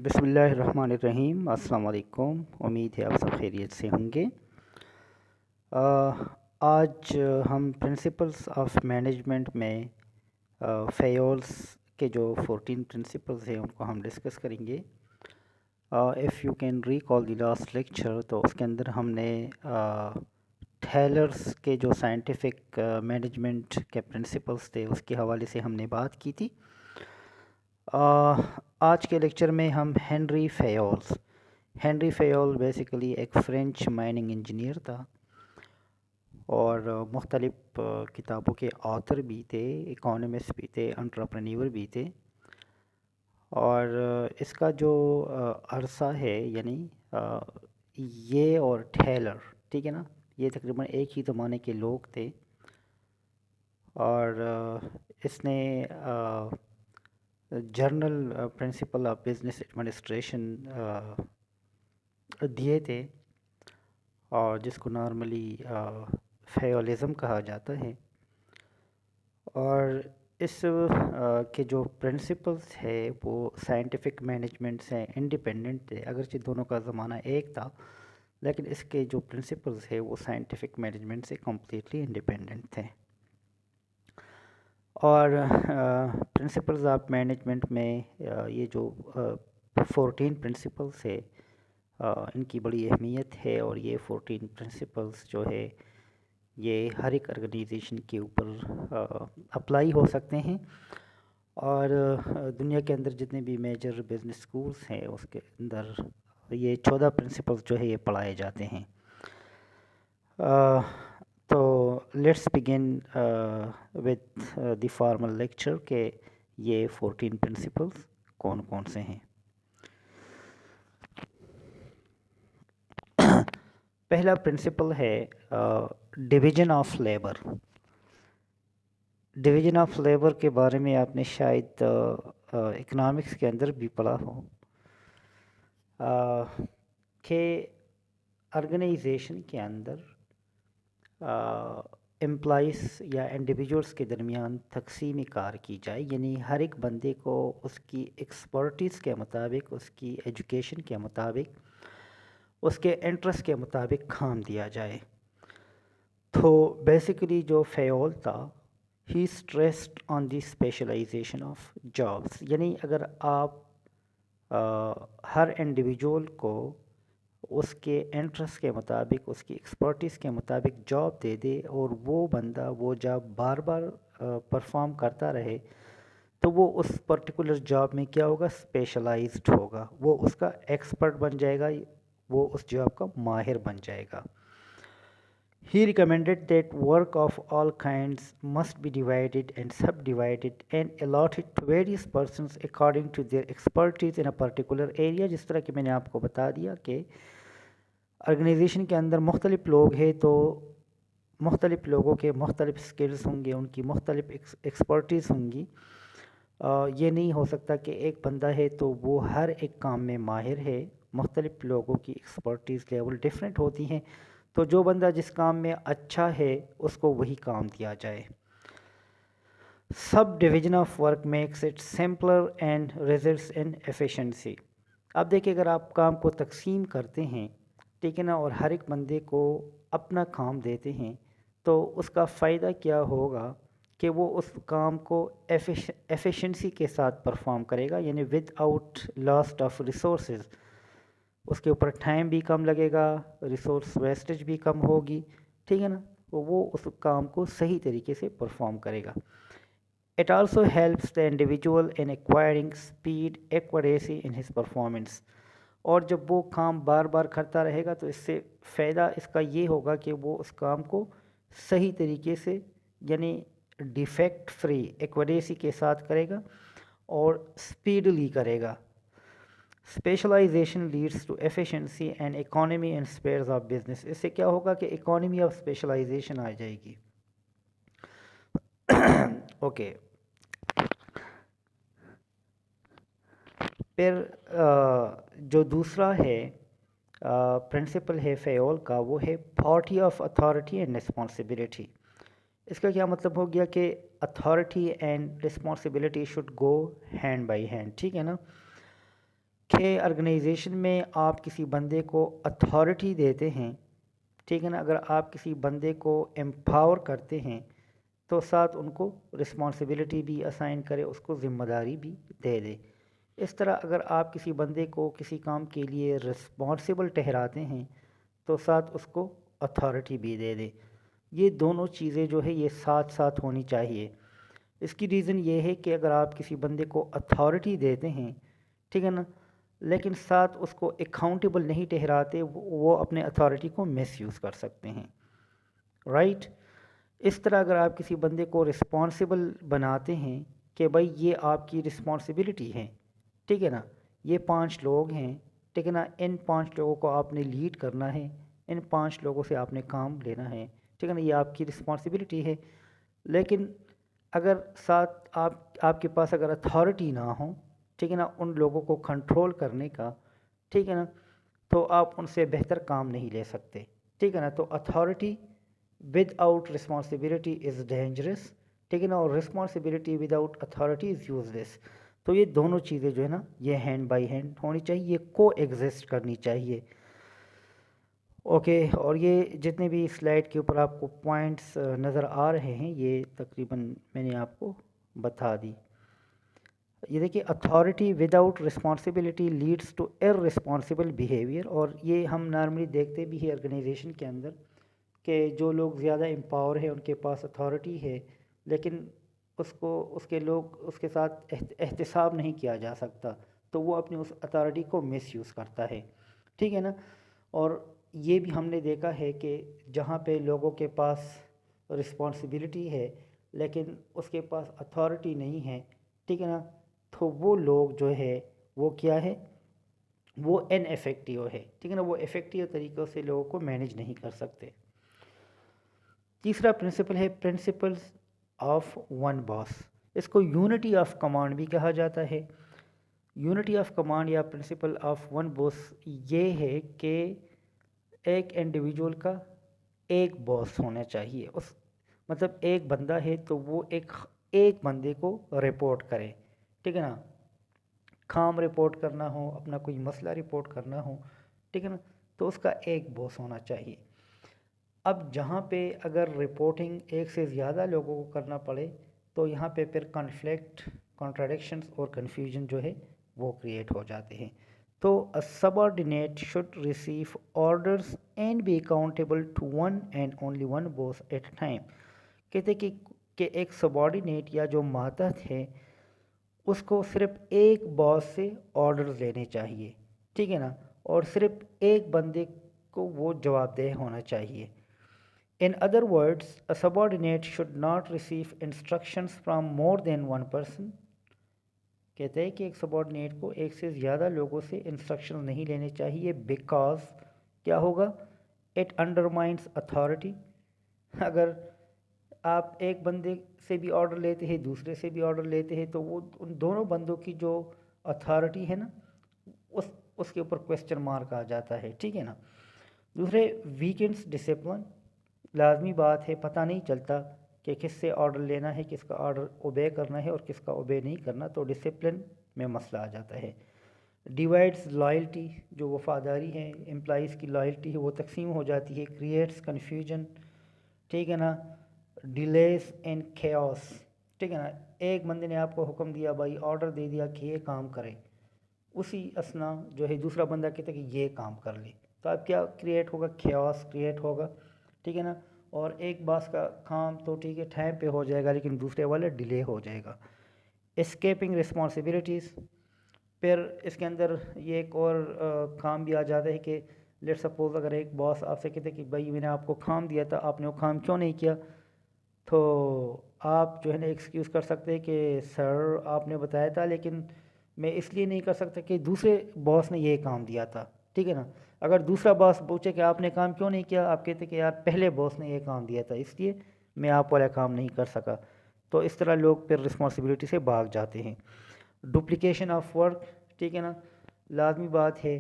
بسم اللہ الرحمن الرحیم۔ السلام علیکم، امید ہے آپ سب خیریت سے ہوں گے۔ آج ہم پرنسپلز آف مینجمنٹ میں فیولز کے جو 14 پرنسپلز ہیں ان کو ہم ڈسکس کریں گے۔ If you can recall the last lecture, تو اس کے اندر ہم نے ٹھیلرز کے جو سائنٹیفک مینجمنٹ کے پرنسپلز تھے اس کے حوالے سے ہم نے بات کی تھی۔ آج کے لیکچر میں ہم ہنری فیول بیسیکلی ایک فرینچ مائننگ انجینئر تھا اور مختلف کتابوں کے آتھر بھی تھے، اکانومسٹ بھی تھے، انٹرپرینیور بھی تھے۔ اور اس کا جو عرصہ ہے یعنی یہ اور ٹھیلر، ٹھیک ہے نا، یہ تقریباً ایک ہی زمانے کے لوگ تھے۔ اور اس نے general principle of business administration دیے تھے، اور جس کو نارملی فیولزم کہا جاتا ہے۔ اور اس کے جو پرنسپلز ہے وہ سائنٹیفک مینجمنٹ سے انڈیپینڈنٹ تھے، اگرچہ دونوں کا زمانہ ایک تھا، لیکن اس کے جو پرنسپلز ہے وہ سائنٹیفک مینجمنٹ سے کمپلیٹلی انڈیپینڈنٹ تھے۔ اور پرنسپلز آف مینجمنٹ میں یہ جو 14 پرنسپلز ہے ان کی بڑی اہمیت ہے، اور یہ 14 پرنسپلز جو ہے یہ ہر ایک آرگنائزیشن کے اوپر اپلائی ہو سکتے ہیں، اور دنیا کے اندر جتنے بھی میجر بزنس سکولز ہیں اس کے اندر یہ 14 پرنسپلز جو ہے یہ پڑھائے جاتے ہیں۔ تو let's begin with the formal lecture کہ یہ 14 پرنسپلز کون کون سے ہیں۔ پہلا پرنسپل ہے division of labour. Division of labour کے بارے میں آپ نے شاید اکنامکس کے اندر بھی پڑھا ہو کہ آرگنائزیشن کے اندر امپلائیز یا انڈیویجولز کے درمیان تقسیم کار کی جائے، یعنی ہر ایک بندے کو اس کی ایکسپرٹیز کے مطابق، اس کی ایجوکیشن کے مطابق، اس کے انٹرسٹ کے مطابق کام دیا جائے۔ تو بیسیکلی جو فیول تھا، he stressed on the specialisation of jobs, یعنی اگر آپ ہر انڈیویجول کو اس کے انٹرسٹ کے مطابق، اس کی ایکسپرٹیز کے مطابق جاب دے دے، اور وہ بندہ وہ جاب بار بار پرفارم کرتا رہے، تو وہ اس پرٹیکولر جاب میں کیا ہوگا، اسپیشلائزڈ ہوگا، وہ اس کا ایکسپرٹ بن جائے گا، وہ اس جاب کا ماہر بن جائے گا۔ He recommended that work of all kinds must be divided and subdivided and allotted to various persons according to their expertise in a particular area۔ جس طرح کہ میں نے آپ کو بتا دیا کہ آرگنائزیشن کے اندر مختلف لوگ ہیں، تو مختلف لوگوں کے مختلف سکلز ہوں گے، ان کی مختلف ایکسپرٹیز ہوں گی۔ یہ نہیں ہو سکتا کہ ایک بندہ ہے تو وہ ہر ایک کام میں ماہر ہے، مختلف لوگوں کی ایکسپرٹیز لیول ڈیفرنٹ ہوتی ہیں، تو جو بندہ جس کام میں اچھا ہے اس کو وہی کام دیا جائے۔ سب division of work makes it سمپلر and results in efficiency. اب دیکھیں، اگر آپ کام کو تقسیم کرتے ہیں، ٹھیک ہے نا، اور ہر ایک بندے کو اپنا کام دیتے ہیں، تو اس کا فائدہ کیا ہوگا کہ وہ اس کام کو ایفیشنسی کے ساتھ پرفارم کرے گا، یعنی without lost of resources. اس کے اوپر ٹائم بھی کم لگے گا، ریسورس ویسٹیج بھی کم ہوگی، ٹھیک ہے نا، وہ اس کام کو صحیح طریقے سے پرفارم کرے گا۔ It also helps the individual in acquiring speed, accuracy in his performance۔ اور جب وہ کام بار بار کرتا رہے گا تو اس سے فائدہ اس کا یہ ہوگا کہ وہ اس کام کو صحیح طریقے سے، یعنی ڈیفیکٹ فری، ایکوریسی کے ساتھ کرے گا اور اسپیڈلی کرے گا۔ Specialisation leads to efficiency and economy and spheres of business. اس سے کیا ہوگا کہ اکانومی آف اسپیشلائزیشن آ جائے گی۔ اوکے، پھر جو دوسرا ہے پرنسپل ہے فیول کا، وہ ہے parity of authority and responsibility. اس کا کیا مطلب ہو گیا کہ authority and responsibility should go hand by hand, ٹھیک ہے نا، کہ آرگنائزیشن میں آپ کسی بندے کو اتھارٹی دیتے ہیں، ٹھیک ہے نا، اگر آپ کسی بندے کو امپاور کرتے ہیں تو ساتھ ان کو رسپانسبلٹی بھی اسائن کرے، اس کو ذمہ داری بھی دے دے۔ اس طرح اگر آپ کسی بندے کو کسی کام کے لیے رسپانسبل ٹھہراتے ہیں تو ساتھ اس کو اتھارٹی بھی دے دے۔ یہ دونوں چیزیں جو ہے یہ ساتھ ساتھ ہونی چاہیے۔ اس کی ریزن یہ ہے کہ اگر آپ کسی بندے کو اتھارٹی دیتے ہیں، ٹھیک ہے نا، لیکن ساتھ اس کو اکاؤنٹیبل نہیں ٹھہراتے، وہ اپنے اتھارٹی کو مس یوز کر سکتے ہیں، رائٹ۔ اس طرح اگر آپ کسی بندے کو رسپانسبل بناتے ہیں کہ بھائی یہ آپ کی رسپانسبلٹی ہے، ٹھیک ہے نا، یہ 5 لوگ ہیں، ٹھیک ہے نا، ان 5 لوگوں کو آپ نے لیڈ کرنا ہے، ان 5 لوگوں سے آپ نے کام لینا ہے، ٹھیک ہے نا، یہ آپ کی رسپانسبلٹی ہے۔ لیکن اگر ساتھ آپ کے پاس اگر اتھارٹی نہ ہو، ٹھیک ہے نا، ان لوگوں کو کنٹرول کرنے کا، ٹھیک ہے نا، تو آپ ان سے بہتر کام نہیں لے سکتے، ٹھیک ہے نا۔ تو authority without responsibility is dangerous, ٹھیک ہے نا، اور responsibility without authority is useless. تو یہ دونوں چیزیں جو ہے نا یہ ہینڈ بائی ہینڈ ہونی چاہیے، یہ کو ایگزسٹ کرنی چاہیے، اوکے۔ اور یہ جتنے بھی سلائڈ کے اوپر آپ کو پوائنٹس نظر آ رہے ہیں یہ تقریباً میں نے آپ کو بتا دی۔ یہ دیکھیے، authority without responsibility leads to irresponsible behaviour, اور یہ ہم نارملی دیکھتے بھی ہے آرگنائزیشن کے اندر کہ جو لوگ زیادہ امپاور ہیں ان کے پاس اتھارٹی ہے، لیکن اس کے لوگ اس کے ساتھ احتساب نہیں کیا جا سکتا، تو وہ اپنی اس اتھارٹی کو مس یوز کرتا ہے، ٹھیک ہے نا۔ اور یہ بھی ہم نے دیکھا ہے کہ جہاں پہ لوگوں کے پاس رسپانسبلٹی ہے لیکن اس کے پاس اتھارٹی نہیں ہے، ٹھیک ہے نا، تو وہ لوگ جو ہے وہ کیا ہے، وہ ان افیکٹیو ہے، ٹھیک ہے نا، وہ افیکٹیو طریقوں سے لوگوں کو مینیج نہیں کر سکتے۔ تیسرا پرنسپل ہے پرنسپلز آف ون باس، اس کو یونٹی آف کمانڈ بھی کہا جاتا ہے۔ یونٹی آف کمانڈ یا پرنسپل آف ون باس یہ ہے کہ ایک انڈیویجول کا ایک باس ہونا چاہیے، مطلب ایک بندہ ہے تو وہ ایک بندے کو رپورٹ کرے، ٹھیک ہے نا، کام رپورٹ کرنا ہو، اپنا کوئی مسئلہ رپورٹ کرنا ہو، ٹھیک ہے نا، تو اس کا ایک باس ہونا چاہیے۔ اب جہاں پہ اگر رپورٹنگ ایک سے زیادہ لوگوں کو کرنا پڑے تو یہاں پہ پھر کنفلکٹ، کنٹراڈکشنز اور کنفیوژن جو ہے وہ کریٹ ہو جاتے ہیں۔ تو a subordinate should receive orders and be accountable to one and only one boss at a time۔ کہتے کہ ایک سبارڈینیٹ یا جو ماتحت ہے اس کو صرف ایک باس سے آرڈرز لینے چاہیے، ٹھیک ہے نا، اور صرف ایک بندے کو وہ جواب دہ ہونا چاہیے۔ In other words, a subordinate should not receive instructions from more than one person۔ کہتے ہیں کہ ایک سبارڈینیٹ کو ایک سے زیادہ لوگوں سے انسٹرکشن نہیں لینے چاہیے، بیکاز کیا ہوگا، اٹ انڈرمائنس اتھارٹی۔ اگر آپ ایک بندے سے بھی آرڈر لیتے ہیں، دوسرے سے بھی آرڈر لیتے ہیں، تو وہ ان دونوں بندوں کی جو اتھارٹی ہے نا اس کے اوپر کوسچن مارک آ جاتا ہے، ٹھیک ہے نا۔ دوسرے، ویکنڈس ڈسپلن، لازمی بات ہے، پتہ نہیں چلتا کہ کس سے آرڈر لینا ہے، کس کا آرڈر اوبے کرنا ہے اور کس کا اوبے نہیں کرنا، تو ڈسپلن میں مسئلہ آ جاتا ہے۔ ڈیوائڈز لائلٹی، جو وفاداری ہے، امپلائیز کی لائلٹی ہے وہ تقسیم ہو جاتی ہے۔ کریٹس کنفیوژن، ٹھیک ہے نا۔ ڈیلیز اینڈ کیوس، ٹھیک ہے نا، ایک بندے نے آپ کو حکم دیا، بھائی آرڈر دے دیا کہ یہ کام کرے، اسی اسنا جو ہے دوسرا بندہ کہتا ہے کہ یہ کام کر لے، تو اب کیا کریٹ ہوگا، کیوس کریٹ ہوگا، ٹھیک ہے نا۔ اور ایک باس کا کام تو ٹھیک ہے ٹائم پہ ہو جائے گا لیکن دوسرے والا ڈیلے ہو جائے گا۔ اسکیپنگ رسپانسبلٹیز، پھر اس کے اندر یہ ایک اور کام بھی آ جاتا ہے کہ لیٹ سپوز اگر ایک باس آپ سے کہتے کہ بھائی میں نے آپ کو کام دیا تھا، آپ نے وہ کام کیوں نہیں کیا، تو آپ جو ہے نا ایکسکیوز کر سکتے ہیں کہ سر آپ نے بتایا تھا لیکن میں اس لیے نہیں کر سکتا کہ دوسرے باس نے یہ کام دیا تھا، ٹھیک ہے نا۔ اگر دوسرا باس پوچھے کہ آپ نے کام کیوں نہیں کیا، آپ کہتے کہ یار پہلے باس نے یہ کام دیا تھا اس لیے میں آپ والا کام نہیں کر سکا، تو اس طرح لوگ پھر رسپانسبلٹی سے بھاگ جاتے ہیں۔ ڈپلیکیشن آف ورک، ٹھیک ہے نا، لازمی بات ہے،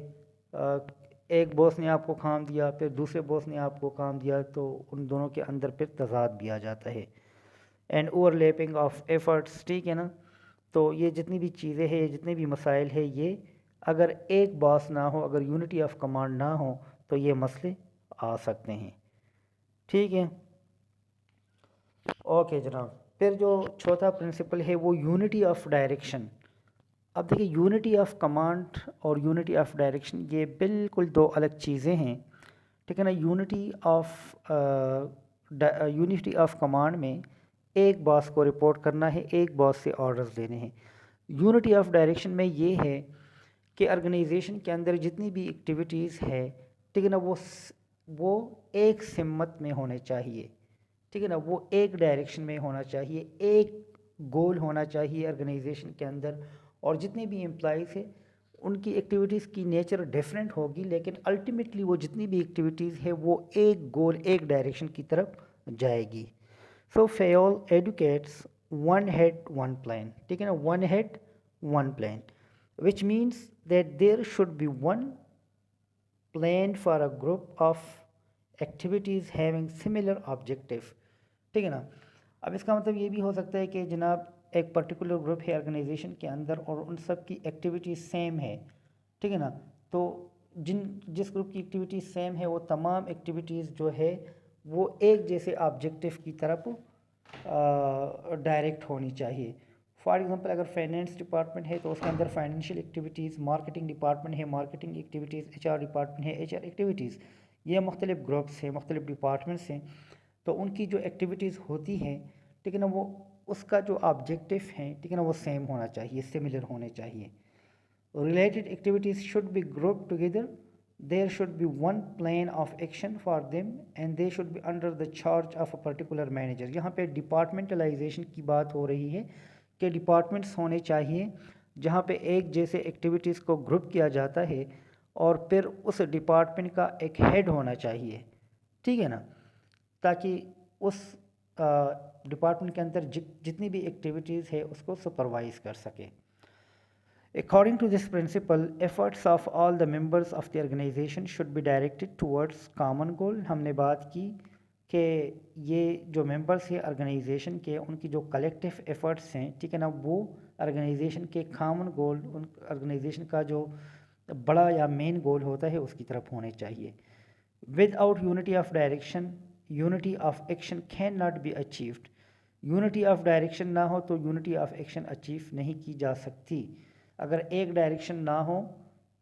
ایک باس نے آپ کو کام دیا پھر دوسرے باس نے آپ کو کام دیا تو ان دونوں کے اندر پھر تضاد بھی آ جاتا ہے۔ And over lapping of efforts, ٹھیک ہے نا۔ تو یہ جتنی بھی چیزیں ہیں، جتنے بھی مسائل ہیں، یہ اگر ایک باس نہ ہو، اگر یونٹی آف کمانڈ نہ ہو تو یہ مسئلے آ سکتے ہیں. ٹھیک ہے، اوکے جناب. پھر جو چوتھا پرنسپل ہے وہ یونٹی آف ڈائریکشن. اب دیکھیے یونٹی آف کمانڈ اور یونٹی آف ڈائریکشن یہ بالکل دو الگ چیزیں ہیں. ٹھیک ہے نا. یونٹی آف کمانڈ میں ایک باس کو رپورٹ کرنا ہے، ایک باس سے آرڈرز لینے ہیں. یونٹی آف ڈائریکشن میں یہ ہے کہ آرگنائزیشن کے اندر جتنی بھی ایکٹیویٹیز ہے، ٹھیک ہے نا، وہ ایک سمت میں ہونے چاہیے. ٹھیک ہے نا، وہ ایک ڈائریکشن میں ہونا چاہیے، ایک گول ہونا چاہیے آرگنائزیشن کے اندر. اور جتنے بھی امپلائیز ہیں ان کی ایکٹیویٹیز کی نیچر ڈیفرنٹ ہوگی، لیکن الٹیمیٹلی وہ جتنی بھی ایکٹیویٹیز ہے وہ ایک گول، ایک ڈائریکشن کی طرف جائے گی. So Fayol advocates one head one plan. ٹھیک ہے نا، one head one plan which means that there should be one plan for a group of activities having similar objective. ٹھیک ہے نا. اب اس کا مطلب یہ بھی ہو سکتا ہے کہ جناب ایک پرٹیکولر گروپ ہے آرگنائزیشن کے اندر اور ان سب کی ایکٹیویٹیز سیم ہے. ٹھیک ہے نا. تو جس گروپ کی ایکٹیویٹیز سیم ہے وہ تمام ایکٹیویٹیز جو ہے وہ ایک جیسے آبجیکٹیو کی طرف ڈائریکٹ ہونی چاہیے. فار ایگزامپل اگر فائنینس ڈپارٹمنٹ ہے تو اس کے اندر فائنینشیل ایکٹیویٹیز، مارکیٹنگ ڈپارٹمنٹ ہے marketing activities, H R department ہے ایچ آر ایکٹیویٹیز. یہ مختلف گروپس ہیں، مختلف ڈپارٹمنٹس ہیں، تو ان کی جو ایکٹیویٹیز ہوتی ہیں، ٹھیک ہے نا، وہ اس کا جو آبجیکٹیو ہیں، ٹھیک ہے نا، وہ سیم ہونا چاہیے، سملر ہونے چاہیے. Related activities should be group together. There should be one plan of action for them and they should be under the charge of a particular manager. یہاں پہ ڈپارٹمنٹلائزیشن کی بات ہو رہی ہے کہ ڈپارٹمنٹس ہونے چاہیے جہاں پہ ایک جیسے ایکٹیویٹیز کو گروپ کیا جاتا ہے اور پھر اس ڈپارٹمنٹ کا ایک ہیڈ ہونا چاہیے. ٹھیک ہے نا، تاکہ اس ڈپارٹمنٹ کے اندر جتنی بھی ایکٹیویٹیز ہے اس کو سپروائز کر سکے. According to this principle, efforts of all the members of the organization should be directed towards common goal. ہم نے بات کی کہ یہ جو ممبرس ہیں آرگنائزیشن کے، ان کی جو کلیکٹیو ایفرٹس ہیں، ٹھیک ہے نا، وہ آرگنائزیشن کے کامن گول، ان آرگنائزیشن کا جو بڑا یا مین گول ہوتا ہے اس کی طرف ہونے چاہیے. Without unity of direction unity of action can not be achieved. Unity of direction نہ ہو تو یونٹی آف ایکشن اچیو نہیں کی جا سکتی. اگر ایک ڈائریکشن نہ ہو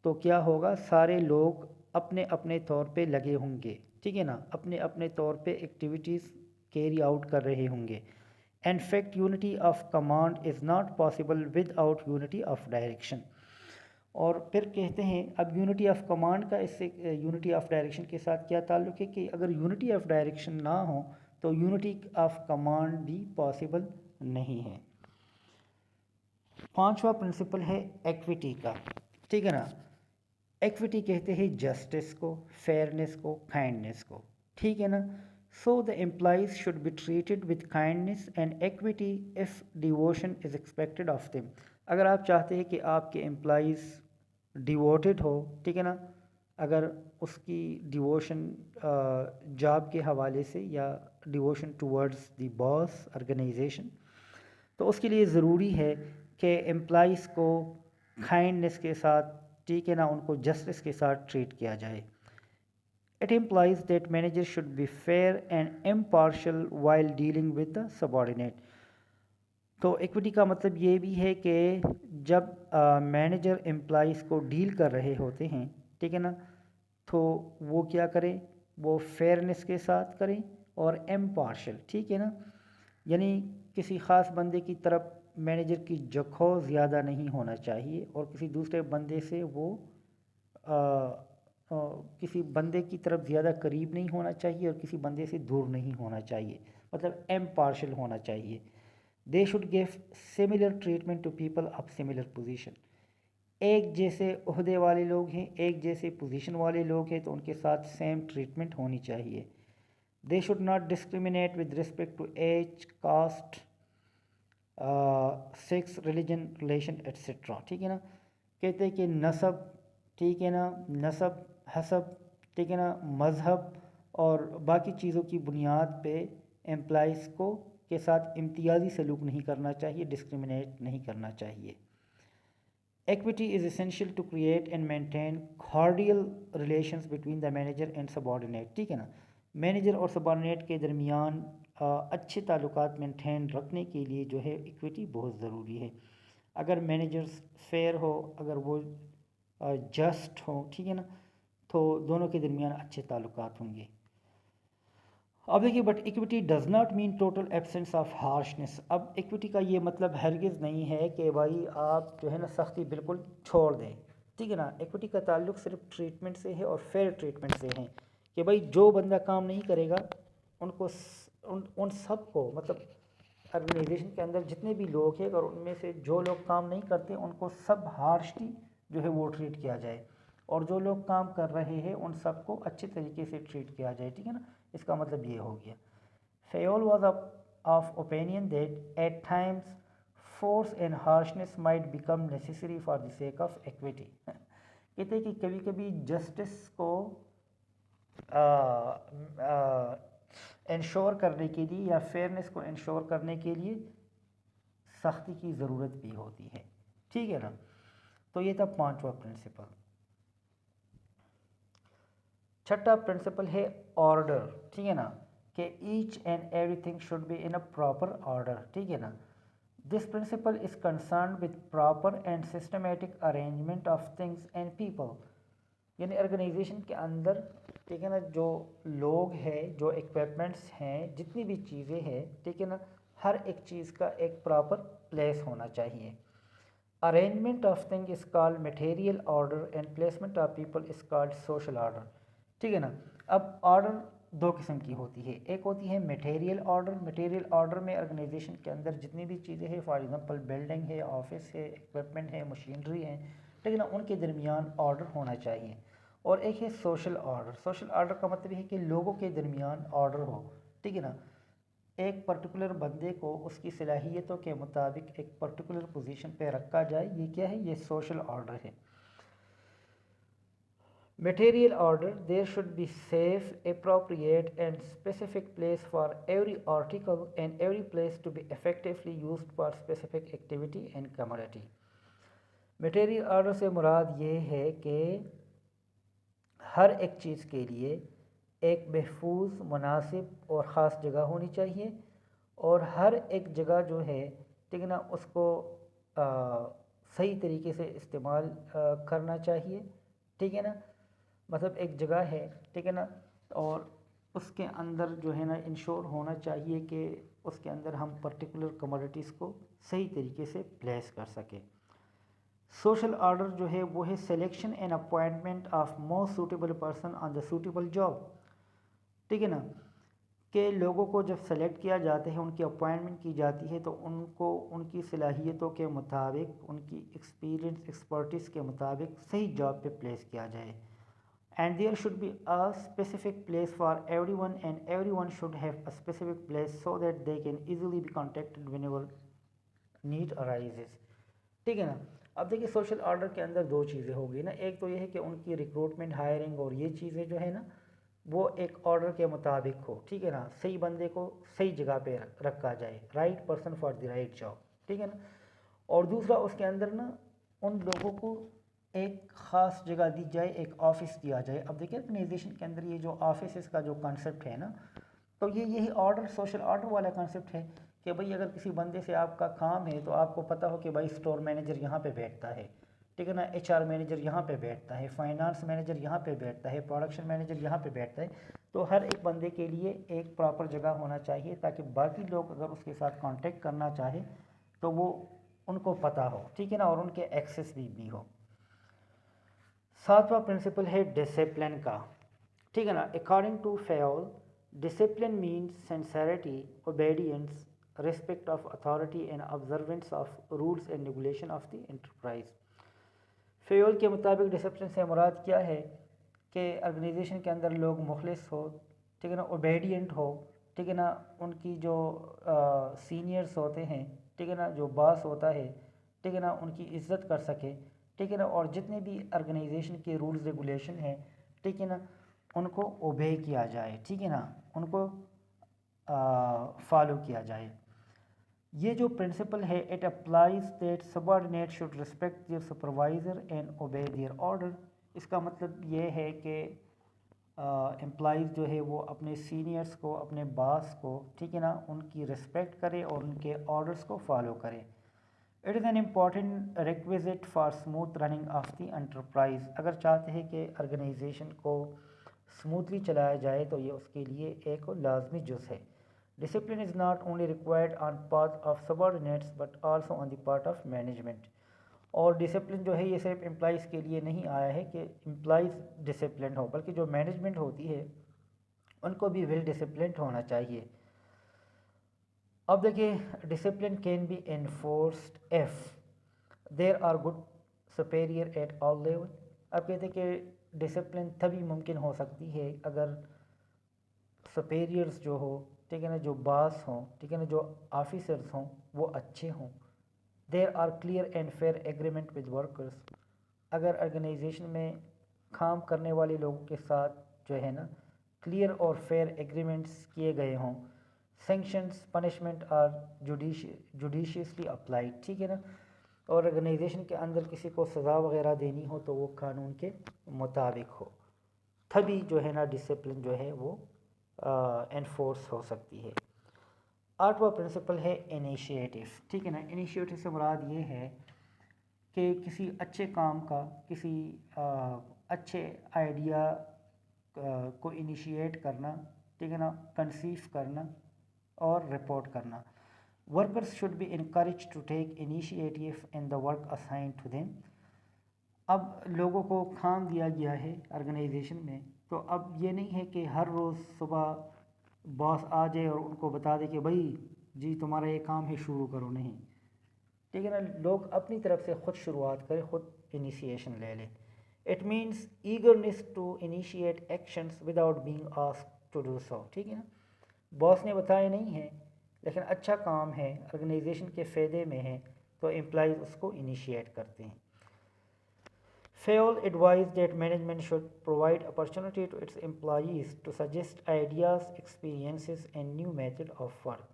تو کیا ہوگا، سارے لوگ اپنے اپنے طور پہ لگے ہوں گے. ٹھیک ہے نا، اپنے اپنے طور پہ ایکٹیویٹیز کیری آؤٹ کر رہے ہوں گے. In fact, unity of command is not possible without unity of direction. اور پھر کہتے ہیں اب یونٹی آف کمانڈ کا اس سے یونٹی آف ڈائریکشن کے ساتھ کیا تعلق ہے کہ اگر یونٹی آف ڈائریکشن نہ ہو تو یونٹی آف کمانڈ بھی پاسبل نہیں ہے. پانچواں پرنسپل ہے ایکویٹی کا. ٹھیک ہے نا. ایکویٹی کہتے ہیں جسٹس کو، فیئرنیس کو، کائنڈنیس کو. ٹھیک ہے نا. So the employees should be treated with kindness and equity if devotion is expected of them. اگر آپ چاہتے ہیں کہ آپ کے امپلائیز ڈیووٹڈ ہو، ٹھیک ہے نا، اگر اس کی ڈیووشن جاب کے حوالے سے یا devotion towards the boss organization, تو اس کے لیے ضروری ہے کہ امپلائیز کو کائنڈنیس کے ساتھ، ٹھیک ہے نا، ان کو جسٹس کے ساتھ ٹریٹ کیا جائے. It implies that managers should be fair and impartial while dealing with the subordinate. تو ایکویٹی کا مطلب یہ بھی ہے کہ جب مینیجر امپلائیز کو ڈیل کر رہے ہوتے ہیں، ٹھیک ہے نا، تو وہ کیا کریں، وہ فیئرنیس کے ساتھ کریں اور امپارشل. ٹھیک ہے نا، یعنی کسی خاص بندے کی طرف مینیجر کی جھکاؤ زیادہ نہیں ہونا چاہیے اور کسی دوسرے بندے سے وہ کسی بندے کی طرف زیادہ قریب نہیں ہونا چاہیے اور کسی بندے سے دور نہیں ہونا چاہیے، مطلب امپارشل ہونا چاہیے. They should give similar treatment to people of similar position. ایک جیسے عہدے والے لوگ ہیں، ایک جیسے پوزیشن والے لوگ ہیں تو ان کے ساتھ سیم ٹریٹمنٹ ہونی چاہیے. They should not discriminate with respect to age, caste, sex, religion, relation etcetera. ٹھیک ہے نا. کہتے ہیں کہ نسب، ٹھیک ہے نا، نسب، حسب، ٹھیک ہے نا، مذہب اور باقی چیزوں کی بنیاد پہ امپلائیز کو کے ساتھ امتیازی سلوک نہیں کرنا چاہیے، ڈسکریمنیٹ نہیں کرنا چاہیے. Equity is essential to create and maintain cordial relations between the manager and subordinate. ٹھیک ہے نا، مینیجر اور سبارڈینیٹ کے درمیان اچھے تعلقات مینٹین رکھنے کے لیے جو ہے ایکویٹی بہت ضروری ہے. اگر مینیجرز فیئر ہو، اگر وہ جسٹ ہو، ٹھیک ہے نا، تو دونوں کے درمیان اچھے تعلقات ہوں گے. اب دیکھیے، but equity does not mean total absence of harshness. اب ایکویٹی کا یہ مطلب ہرگز نہیں ہے کہ بھائی آپ جو ہے نا سختی بالکل چھوڑ دیں. ٹھیک ہے نا، ایکویٹی کا تعلق صرف ٹریٹمنٹ سے ہے اور فیئر ٹریٹمنٹ سے ہے، کہ بھائی جو بندہ کام نہیں کرے گا ان کو ان سب کو، مطلب آرگنائزیشن کے اندر جتنے بھی لوگ ہیں، اور ان میں سے جو لوگ کام نہیں کرتے ان کو سب ہارشلی جو ہے وہ ٹریٹ کیا جائے، اور جو لوگ کام کر رہے ہیں ان سب کو اچھے طریقے سے ٹریٹ کیا جائے. ٹھیک ہے نا، اس کا مطلب یہ ہو گیا. Fayol was of opinion that at times force and harshness might become necessary for the sake of equity. کہتے ہیں کہ کبھی کبھی جسٹس کو انشور کرنے کے لیے یا فیئرنس کو انشور کرنے کے لیے سختی کی ضرورت بھی ہوتی ہے. ٹھیک ہے نا، تو یہ تھا پانچواں پرنسپل. چھٹا پرنسپل ہے آرڈر. ٹھیک ہے نا، کہ each and everything should be in a proper order. ٹھیک ہے نا، this principle is concerned with proper and systematic arrangement of things and people. یعنی آرگنائزیشن کے اندر، ٹھیک ہے نا، جو لوگ ہیں، جو اکوپمنٹس ہیں، جتنی بھی چیزیں ہیں، ٹھیک ہے نا، ہر ایک چیز کا ایک پراپر پلیس ہونا چاہیے. Arrangement of thing is called material order and placement of people is called social order. ٹھیک ہے نا. اب آرڈر دو قسم کی ہوتی ہے. ایک ہوتی ہے میٹیریل آرڈر. میٹیریل آرڈر میں آرگنائزیشن کے اندر جتنی بھی چیزیں ہیں، فار ایگزامپل بلڈنگ ہے، آفس ہے، اکوپمنٹ ہے، مشینری ہے، ٹھیک ہے نا، ان کے درمیان آرڈر ہونا چاہیے. اور ایک ہے سوشل آرڈر. سوشل آرڈر کا مطلب یہ ہے کہ لوگوں کے درمیان آرڈر ہو. ٹھیک ہے نا، ایک پرٹیکولر بندے کو اس کی صلاحیتوں کے مطابق ایک پرٹیکولر پوزیشن پہ رکھا جائے. یہ کیا ہے؟ یہ سوشل آرڈر ہے. Material order: there should be safe, appropriate and specific place for every article and every place to be effectively used for specific activity and commodity. Material order سے مراد یہ ہے کہ ہر ایک چیز کے لیے ایک محفوظ، مناسب اور خاص جگہ ہونی چاہیے، اور ہر ایک جگہ جو ہے، ٹھیک ہے نا، اس کو صحیح طریقے سے استعمال کرنا چاہیے. ٹھیک ہے نا، مطلب ایک جگہ ہے، ٹھیک ہے نا، اور اس کے اندر جو ہے نا انشور ہونا چاہیے کہ اس کے اندر ہم پرٹیکولر کموڈیٹیز کو صحیح طریقے سے پلیس کر سکیں. سوشل آرڈر جو ہے وہ ہے selection and appointment of most suitable person on the suitable job. ٹھیک ہے نا، کہ لوگوں کو جب سلیکٹ کیا جاتے ہیں، ان کی اپوائنٹمنٹ کی جاتی ہے، تو ان کو ان کی صلاحیتوں کے مطابق، ان کی ایکسپیرینس، ایکسپرٹیز کے مطابق صحیح جاب پہ پلیس کیا جائے. And there should be a specific place for everyone, and everyone should have a specific place so that they can easily be contacted whenever need arises. ٹھیک ہے نا. اب دیکھیے سوشل آرڈر کے اندر دو چیزیں ہوگی نا. ایک تو یہ ہے کہ ان کی ریکروٹمنٹ، ہائرنگ اور یہ چیزیں جو ہے نا وہ ایک آرڈر کے مطابق ہو. ٹھیک ہے نا، صحیح بندے کو صحیح جگہ پہ رکھا جائے، right person for the right job. ٹھیک ہے نا. اور دوسرا اس کے اندر نا ان لوگوں کو ایک خاص جگہ دی جائے، ایک آفس دیا جائے. اب دیکھیں آرگنائزیشن کے اندر یہ جو آفسز کا جو کانسیپٹ ہے نا، تو یہی آرڈر، سوشل آرڈر والا کانسیپٹ ہے کہ بھئی اگر کسی بندے سے آپ کا کام ہے تو آپ کو پتہ ہو کہ بھائی اسٹور مینیجر یہاں پہ بیٹھتا ہے، ٹھیک ہے نا، ایچ آر مینیجر یہاں پہ بیٹھتا ہے، فائنانس مینیجر یہاں پہ بیٹھتا ہے، پروڈکشن مینیجر یہاں پہ بیٹھتا ہے. تو ہر ایک بندے کے لیے ایک پراپر جگہ ہونا چاہیے تاکہ باقی لوگ اگر اس کے ساتھ کانٹیکٹ کرنا چاہے تو وہ ان کو پتہ ہو. ٹھیک ہے نا، اور ان کے ایکسیس بھی ہو. ساتواں پرنسپل ہے ڈسپلن کا. ٹھیک ہے نا. According to Fayol, discipline means sincerity, obedience, respect of authority and observance of rules and regulation of the enterprise. Fayol کے مطابق ڈسپلن سے مراد کیا ہے کہ آرگنائزیشن کے اندر لوگ مخلص ہو، ٹھیک ہے نا، اوبیڈینٹ ہو، ٹھیک ہے نا، ان کی جو سینئرس ہوتے ہیں، ٹھیک ہے نا، جو باس ہوتا ہے، ٹھیک ہے نا، ان کی عزت کر سکے. ٹھیک ہے نا، اور جتنے بھی آرگنائزیشن کے رولز ریگولیشن ہیں، ٹھیک ہے نا، ان کو اوبے کیا جائے. ٹھیک ہے نا، ان کو فالو کیا جائے. یہ جو پرنسپل ہے it applies that subordinate should respect their supervisor and obey their order. اس کا مطلب یہ ہے کہ امپلائیز جو ہے وہ اپنے سینئرس کو، اپنے باس کو، ٹھیک ہے نا، ان کی رسپیکٹ کرے اور ان کے آرڈرس کو فالو کرے. It is an important requisite for smooth running of the enterprise. اگر چاہتے ہیں کہ آرگنائزیشن کو اسموتھلی چلایا جائے تو یہ اس کے لیے ایک لازمی جز ہے. Discipline is not only required on part of subordinates but also on the part of management. اور ڈسپلن جو ہے یہ صرف امپلائیز کے لیے نہیں آیا ہے کہ امپلائیز ڈسپلنڈ ہو، بلکہ جو مینجمنٹ ہوتی ہے ان کو بھی ویل ڈسپلنڈ ہونا چاہیے. اب دیکھیں discipline can be enforced if there are good superior at all level. اب کہتے ہیں کہ ڈسپلن تبھی ممکن ہو سکتی ہے اگر سپیریئرس جو ہو، ٹھیک ہے نا، جو باس ہوں، ٹھیک ہے نا، جو آفیسرس ہوں وہ اچھے ہوں. There are clear and fair agreement with workers. اگر آرگنائزیشن میں کام کرنے والے لوگوں کے ساتھ جو ہے نا کلیئر اور فیئر ایگریمنٹس کیے گئے ہوں. Sanctions punishment are judiciously applied, ٹھیک ہے نا. اور آرگنائزیشن کے اندر کسی کو سزا وغیرہ دینی ہو تو وہ قانون کے مطابق ہو، تبھی جو ہے نا ڈسپلن جو ہے وہ انفورس ہو سکتی ہے. آٹھواں پرنسپل ہے انیشیٹو، ٹھیک ہے نا. انیشیٹو سے مراد یہ ہے کہ کسی اچھے کام کا، کسی اچھے آئیڈیا کو انیشیٹ کرنا، ٹھیک ہے نا، کنسیو کرنا اور رپورٹ کرنا. Workers should be encourage to take initiative in the work assigned to them. اب لوگوں کو کام دیا گیا ہے آرگنائزیشن میں، تو اب یہ نہیں ہے کہ ہر روز صبح باس آ جائے اور ان کو بتا دے کہ بھائی جی تمہارا یہ کام ہے شروع کرو. نہیں، ٹھیک ہے نا، لوگ اپنی طرف سے خود شروعات کرے، خود انیشیشن لے لے. It means eagerness to initiate actions without being asked to do so. ٹھیک ہے نا، باس نے بتایا نہیں ہے لیکن اچھا کام ہے، آرگنائزیشن کے فائدے میں ہے، تو امپلائیز اس کو انیشیٹ کرتے ہیں. Fayol advised that management should provide opportunity to its employees to suggest ideas, experiences and new method of work.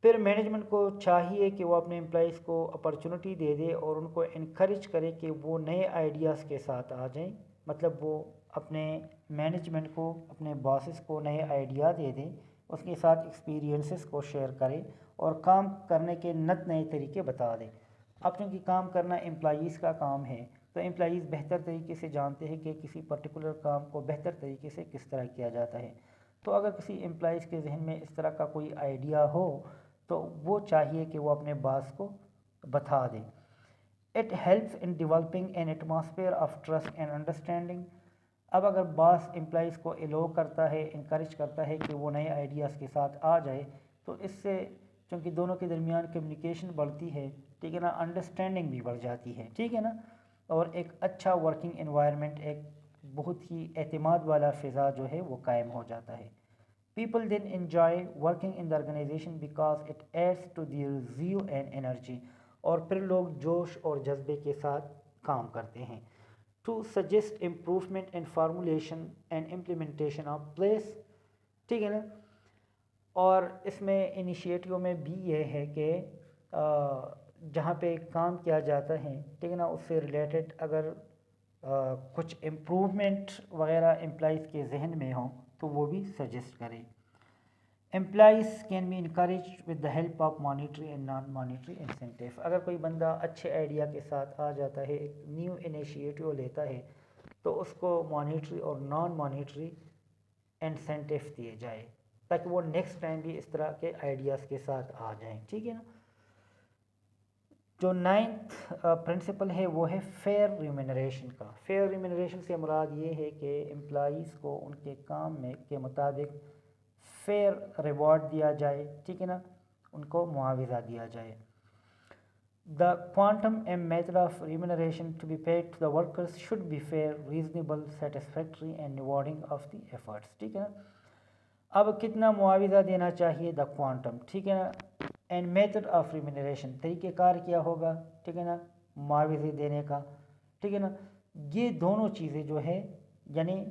پھر مینجمنٹ کو چاہیے کہ وہ اپنے امپلائیز کو اپرچونٹی دے دے اور ان کو انکریج کرے کہ وہ نئے آئیڈیاز کے ساتھ آ جائیں. مطلب وہ اپنے مینجمنٹ کو، اپنے باسز کو نئے آئیڈیا دے دیں، اس کے ساتھ ایکسپیرینسز کو شیئر کرے اور کام کرنے کے نئے طریقے بتا دیں. اب چونکہ کام کرنا امپلائیز کا کام ہے تو امپلائیز بہتر طریقے سے جانتے ہیں کہ کسی پرٹیکولر کام کو بہتر طریقے سے کس طرح کیا جاتا ہے. تو اگر کسی امپلائیز کے ذہن میں اس طرح کا کوئی آئیڈیا ہو تو وہ چاہیے کہ وہ اپنے باس کو بتا دیں. It helps in developing an atmosphere of trust and understanding. اب اگر باس امپلائیز کو ایلو کرتا ہے، انکریج کرتا ہے کہ وہ نئے آئیڈیاز کے ساتھ آ جائے، تو اس سے چونکہ دونوں کے درمیان کمیونیکیشن بڑھتی ہے، ٹھیک ہے نا، انڈرسٹینڈنگ بھی بڑھ جاتی ہے، ٹھیک ہے نا، اور ایک اچھا ورکنگ انوائرمنٹ، ایک بہت ہی اعتماد والا فضا جو ہے وہ قائم ہو جاتا ہے. People then enjoy working in the organization because it adds to their zeal and energy. اور پھر لوگ جوش اور جذبے کے ساتھ کام کرتے ہیں. To suggest improvement in formulation and implementation of place. ٹھیک ہے نا. اور اس میں انیشیٹو میں بھی یہ ہے کہ جہاں پہ کام کیا جاتا ہے، ٹھیک ہے نا، اس سے ریلیٹڈ اگر کچھ امپروومنٹ وغیرہ امپلائیز کے ذہن میں ہوں تو وہ بھی سجیسٹ کریں. Employees can be encourage with the help of monetary and non monetary incentive. اگر کوئی بندہ اچھے آئیڈیا کے ساتھ آ جاتا ہے، ایک نیو انیشیٹو لیتا ہے، تو اس کو مانیٹری اور نان مانیٹری انسینٹیو دیے جائے تاکہ وہ نیکسٹ ٹائم بھی اس طرح کے آئیڈیاز کے ساتھ آ جائیں. ٹھیک ہے نا. جو 9th پرنسپل ہے وہ ہے فیئر ریمونریشن کا. فیئر ریمونریشن سے مراد یہ ہے کہ امپلائیز کو ان کے کام میں کے مطابق فیئر ریوارڈ دیا جائے، ٹھیک ہے نا، ان کو معاوضہ دیا جائے. The quantum and method of remuneration to be paid to the workers should be fair, reasonable, satisfactory and rewarding of the efforts. ٹھیک ہے نا. اب کتنا معاوضہ دینا چاہیے؟ دا کوانٹم، ٹھیک ہے نا، اینڈ میتھڈ آف ریمونریشن، طریقہ کار کیا ہوگا، ٹھیک ہے نا، معاوضے دینے کا، ٹھیک ہے نا. یہ دونوں چیزیں جو ہے یعنی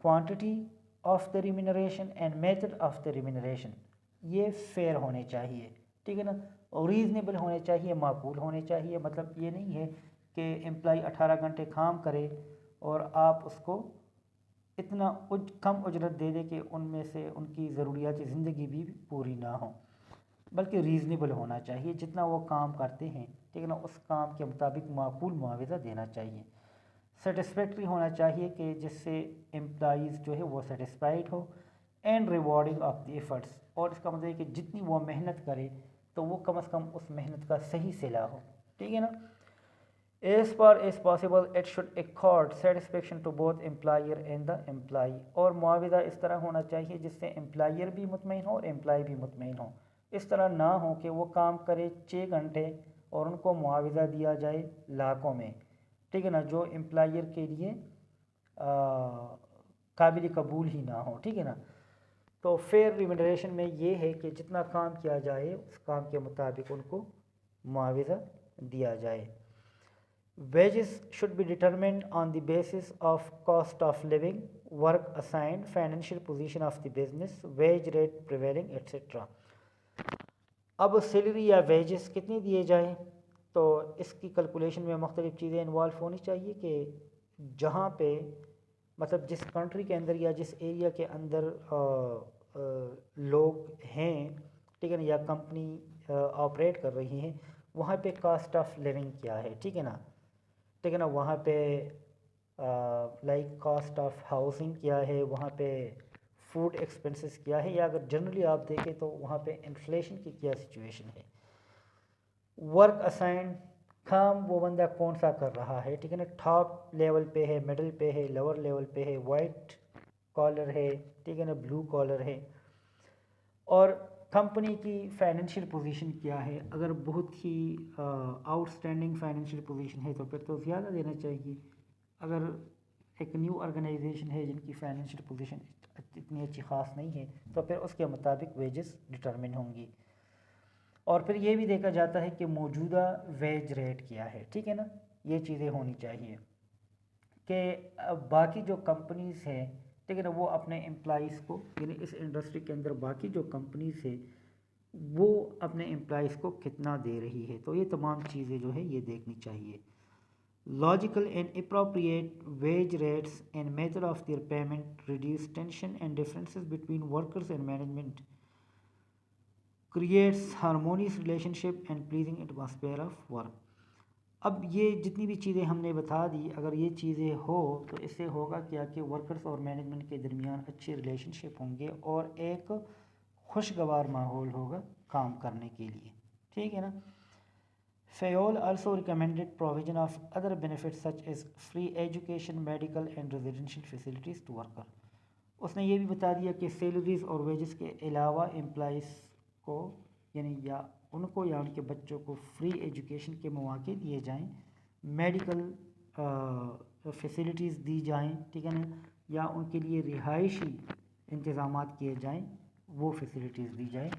quantity of the remuneration and method of the remuneration, یہ فیئر ہونے چاہیے، ٹھیک ہے نا، اور ریزنیبل ہونے چاہیے، معقول ہونے چاہیے. مطلب یہ نہیں ہے کہ امپلائی 18 گھنٹے کام کرے اور آپ اس کو اتنا کم اجرت دے دے کہ ان میں سے ان کی ضروریات زندگی بھی پوری نہ ہوں، بلکہ ریزنیبل ہونا چاہیے. جتنا وہ کام کرتے ہیں، ٹھیک ہے نا، اس کام کے مطابق معقول معاوضہ دینا چاہیے. سیٹسفیکٹری ہونا چاہیے کہ جس سے امپلائیز جو ہے وہ satisfied who. And rewarding of the efforts, اور اس کا مطلب ہے کہ جتنی وہ محنت کرے تو وہ کم از کم اس محنت کا صحیح صلہ ہو، ٹھیک ہے نا. As far as possible it should accord satisfaction to both employer and the employee. اور معاوضہ اس طرح ہونا چاہیے جس سے امپلائر بھی مطمئن ہو اور امپلائی بھی مطمئن ہو. اس طرح نہ ہو کہ وہ کام کرے 6 گھنٹے اور ان کو معاوضہ دیا جائے لاکھوں میں، ٹھیک ہے نا، جو امپلائر کے لیے قابل قبول ہی نہ ہو، ٹھیک ہے نا. تو فیئر ریمونریشن میں یہ ہے کہ جتنا کام کیا جائے اس کام کے مطابق ان کو معاوضہ دیا جائے. Wages should be determined on the basis of cost of living, work assigned, financial position of the business, wage rate prevailing, etc. اب سیلری یا ویجز کتنے دیے جائیں تو اس کی کیلکولیشن میں مختلف چیزیں انوالو ہونی چاہیے کہ جہاں پہ مطلب جس کنٹری کے اندر یا جس ایریا کے اندر لوگ ہیں، ٹھیک ہے نا، یا کمپنی آپریٹ کر رہی ہیں، وہاں پہ کاسٹ آف لیونگ کیا ہے، ٹھیک ہے نا، ٹھیک ہے نا، وہاں پہ لائک کاسٹ آف ہاؤسنگ کیا ہے، وہاں پہ فوڈ ایکسپنسز کیا ہے، یا اگر جنرلی آپ دیکھیں تو وہاں پہ انفلیشن کی کیا سچویشن ہے. ورک اسائنڈ، کام وہ بندہ کون سا کر رہا ہے، ٹھیک ہے نا، ٹاپ لیول پہ ہے، مڈل پہ ہے، لوور لیول پہ ہے، وائٹ کالر ہے، ٹھیک ہے نا، بلو کالر ہے. اور کمپنی کی فائنینشیل پوزیشن کیا ہے. اگر بہت ہی آؤٹ اسٹینڈنگ فائنینشیل پوزیشن ہے تو پھر تو زیادہ دینا چاہیے. اگر ایک نیو آرگنائزیشن ہے جن کی فائنینشیل پوزیشن اتنی اچھی خاص نہیں ہے تو پھر اس کے مطابق ویجز ڈٹرمن ہوں گی. اور پھر یہ بھی دیکھا جاتا ہے کہ موجودہ ویج ریٹ کیا ہے، ٹھیک ہے نا. یہ چیزیں ہونی چاہیے کہ باقی جو کمپنیز ہیں، ٹھیک ہے نا، وہ اپنے امپلائیز کو، یعنی اس انڈسٹری کے اندر باقی جو کمپنیز ہے وہ اپنے امپلائیز کو کتنا دے رہی ہے. تو یہ تمام چیزیں جو ہے یہ دیکھنی چاہیے. Logical and appropriate wage rates and method of their payment reduce tension and differences between workers and management, creates harmonious relationship and pleasing atmosphere of work. اب یہ جتنی بھی چیزیں ہم نے بتا دی، اگر یہ چیزیں ہو تو اس سے ہوگا کیا کہ ورکرز اور مینجمنٹ کے درمیان اچھے ریلیشن شپ ہوں گے اور ایک خوشگوار ماحول ہوگا کام کرنے کے لیے، ٹھیک ہے نا. Fayol also recommended provision of other benefits such as free education, medical and residential facilities to worker. اس نے یہ بھی بتا دیا کہ سیلریز اور ویجز کے علاوہ امپلائیز کو، یعنی یا ان کو یا ان کے بچوں کو فری ایجوکیشن کے مواقع دیے جائیں، میڈیکل فیسلٹیز دی جائیں، ٹھیک ہے نا، یا ان کے لیے رہائشی انتظامات کیے جائیں، وہ فیسلٹیز دی جائیں.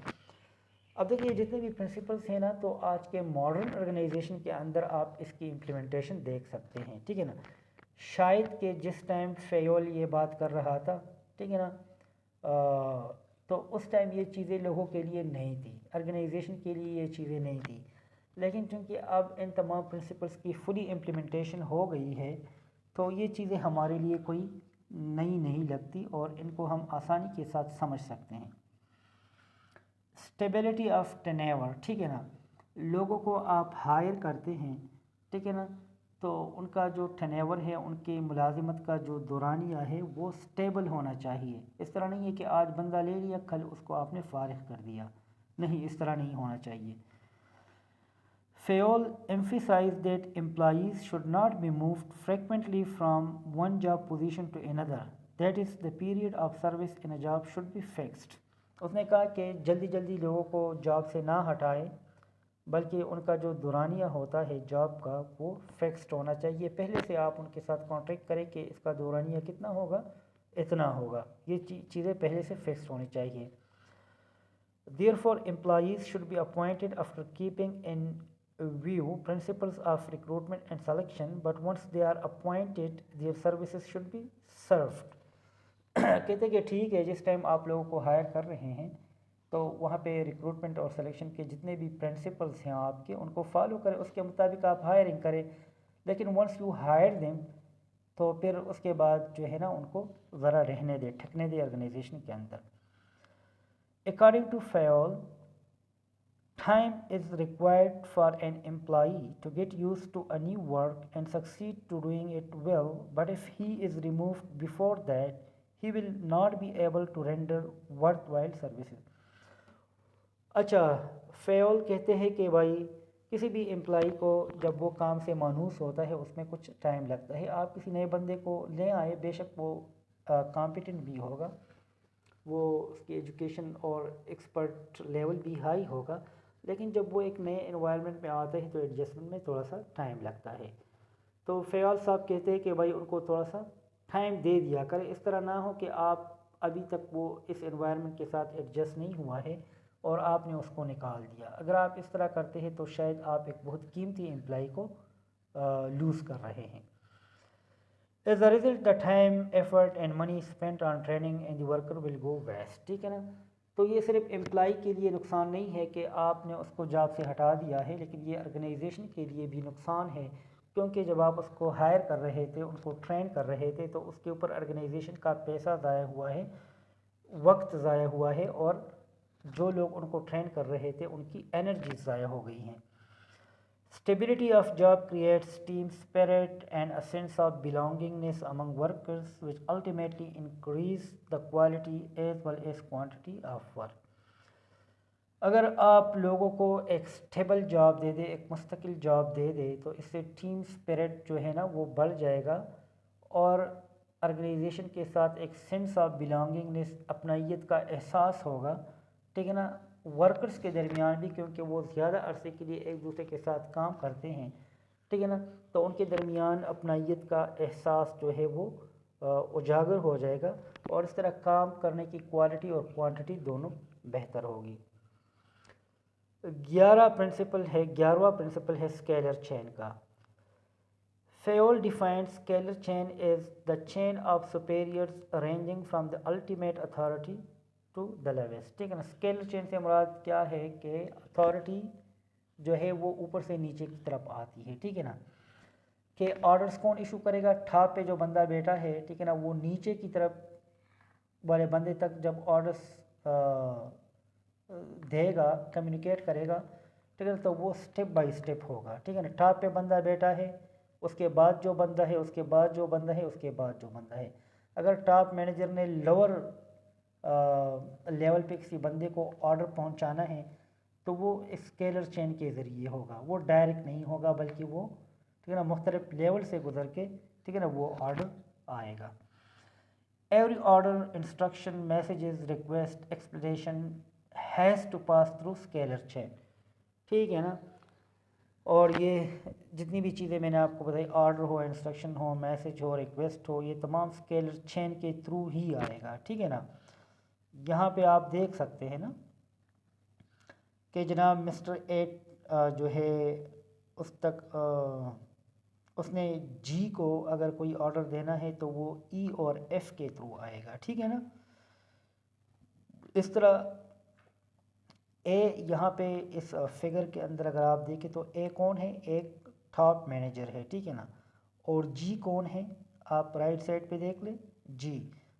اب دیکھیے جتنے بھی پرنسپلس ہیں نا، تو آج کے ماڈرن آرگنائزیشن کے اندر آپ اس کی امپلیمنٹیشن دیکھ سکتے ہیں، ٹھیک ہے نا. شاید کہ جس ٹائم فیول یہ بات کر رہا تھا، ٹھیک ہے نا، تو اس ٹائم یہ چیزیں لوگوں کے لیے نہیں تھی، آرگنائزیشن کے لیے یہ چیزیں نہیں تھی. لیکن چونکہ اب ان تمام پرنسپلس کی فلی امپلیمنٹیشن ہو گئی ہے تو یہ چیزیں ہمارے لیے کوئی نئی نہیں لگتی اور ان کو ہم آسانی کے ساتھ سمجھ سکتے ہیں. اسٹیبلٹی آف ٹینیور، ٹھیک ہے نا، لوگوں کو آپ ہائر کرتے ہیں، ٹھیک ہے نا، تو ان کا جو ٹینیور ہے، ان کی ملازمت کا جو دورانیہ ہے وہ سٹیبل ہونا چاہیے. اس طرح نہیں ہے کہ آج بندہ لے لیا کل اس کو آپ نے فارغ کر دیا، نہیں، اس طرح نہیں ہونا چاہیے. Fayol emphasized that employees should not be moved frequently from one job position to another. That is, the period of service in a job should be fixed. اس نے کہا کہ جلدی جلدی لوگوں کو جاب سے نہ ہٹائے، بلکہ ان کا جو دورانیہ ہوتا ہے جاب کا وہ فکسڈ ہونا چاہیے. پہلے سے آپ ان کے ساتھ کانٹریکٹ کریں کہ اس کا دورانیہ کتنا ہوگا، اتنا ہوگا. یہ چیزیں پہلے سے فکسڈ ہونی چاہیے. Therefore, employees should be appointed after keeping in view principles of recruitment and selection, but once they are appointed, their services should be served. کہتے کہ ٹھیک ہے جس ٹائم آپ لوگوں کو ہائر کر رہے ہیں تو وہاں پہ ریکروٹمنٹ اور سلیکشن کے جتنے بھی پرنسپلس ہیں آپ کے ان کو فالو کریں، اس کے مطابق آپ ہائرنگ کریں. لیکن ونس یو ہائر دیم تو پھر اس کے بعد جو ہے نا ان کو ذرا رہنے دے، ٹھکنے دے آرگنائزیشن کے اندر. According to Fayol, time is required for an employee to get used to a new work and succeed to doing it well, but if he is removed before that, he will not be able to render worthwhile services. اچھا، fuel کہتے ہیں کہ بھائی کسی بھی employee کو جب وہ کام سے مانوس ہوتا ہے اس میں کچھ ٹائم لگتا ہے. آپ کسی نئے بندے کو لے آئے، بے شک وہ کامپیٹنٹ بھی ہوگا، وہ اس کی ایجوکیشن اور ایکسپرٹ لیول بھی ہائی ہوگا، لیکن جب وہ ایک نئے انوائرمنٹ میں آتے ہیں تو ایڈجسٹمنٹ میں تھوڑا سا ٹائم لگتا ہے. تو فیال صاحب کہتے ہیں کہ بھائی ان کو تھوڑا سا ٹائم دے دیا کرے. اس طرح نہ ہو کہ آپ ابھی تک وہ اس انوائرمنٹ کے ساتھ ایڈجسٹ نہیں ہوا ہے اور آپ نے اس کو نکال دیا. اگر آپ اس طرح کرتے ہیں تو شاید آپ ایک بہت قیمتی امپلائی کو لوز کر رہے ہیں. As a result, the time, effort and money spent on training and the worker will go waste. ٹھیک ہے نا. تو یہ صرف امپلائی کے لیے نقصان نہیں ہے کہ آپ نے اس کو جاب سے ہٹا دیا ہے، لیکن یہ آرگنائزیشن کے لیے بھی نقصان ہے، کیونکہ جب آپ اس کو ہائر کر رہے تھے، ان کو ٹرین کر رہے تھے، تو اس کے اوپر آرگنائزیشن کا پیسہ ضائع ہوا ہے، وقت ضائع ہوا ہے، اور جو لوگ ان کو ٹرین کر رہے تھے ان کی انرجی ضائع ہو گئی ہیں. Stability of job creates team spirit and a sense of belongingness among workers, which ultimately increase the quality as well as quantity of work. اگر آپ لوگوں کو ایک سٹیبل جاب دے دے، ایک مستقل جاب دے دے، تو اس سے ٹیم سپرٹ جو ہے نا وہ بڑھ جائے گا، اور آرگنائزیشن کے ساتھ ایک سینس آف بلانگنگنس، اپنائیت کا احساس ہوگا. ٹھیک ہے نا. ورکرز کے درمیان بھی، کیونکہ وہ زیادہ عرصے کے لیے ایک دوسرے کے ساتھ کام کرتے ہیں، ٹھیک ہے نا، تو ان کے درمیان اپنائیت کا احساس جو ہے وہ اجاگر ہو جائے گا، اور اس طرح کام کرنے کی کوالٹی اور کوانٹٹی دونوں بہتر ہوگی. 11واں پرنسپل ہے اسکیلر چین کا. Fayol defined scalar chain as the chain of superiors ranging from the ultimate authority to the lowest. ٹھیک ہے نا. اسکیلر چین سے مراد کیا ہے کہ اتھارٹی جو ہے وہ اوپر سے نیچے کی طرف آتی ہے. ٹھیک ہے نا. کہ آرڈرز کون ایشو کرے گا؟ ٹاپ پہ جو بندہ بیٹھا ہے، ٹھیک ہے نا، وہ نیچے کی طرف والے بندے تک جب آرڈرز دے گا، کمیونیکیٹ کرے گا، ٹھیک ہے نا، تو وہ سٹیپ بائی سٹیپ ہوگا. ٹھیک ہے نا. ٹاپ پہ بندہ بیٹھا ہے، اس کے بعد جو بندہ ہے، اس کے بعد جو بندہ ہے، اس کے بعد جو بندہ ہے. اگر ٹاپ مینیجر نے لوور لیول پہ کسی بندے کو آرڈر پہنچانا ہے تو وہ اسکیلر چین کے ذریعے ہوگا، وہ ڈائریکٹ نہیں ہوگا، بلکہ وہ ٹھیک ہے نا مختلف لیول سے گزر کے ٹھیک ہے نا وہ آرڈر آئے گا. Every order, instruction, messages, request, explanation has to pass through scalar chain. ٹھیک ہے نا. اور یہ جتنی بھی چیزیں میں نے آپ کو بتائی، آرڈر ہو، انسٹرکشن ہو، میسیج ہو، ریکویسٹ ہو، یہ تمام اسکیلر چین کے تھرو ہی آئے گا. ٹھیک ہے نا. یہاں پہ آپ دیکھ سکتے ہیں نا کہ جناب مسٹر ایٹ جو ہے اس تک اس نے جی کو اگر کوئی آرڈر دینا ہے تو وہ ای اور ایف کے تھرو آئے گا. ٹھیک ہے نا. اس طرح اے یہاں پہ اس فگر کے اندر اگر آپ دیکھیں تو اے کون ہے؟ ایک ٹاپ مینیجر ہے. ٹھیک ہے نا. اور جی کون ہے؟ آپ رائٹ سائڈ پہ دیکھ لیں.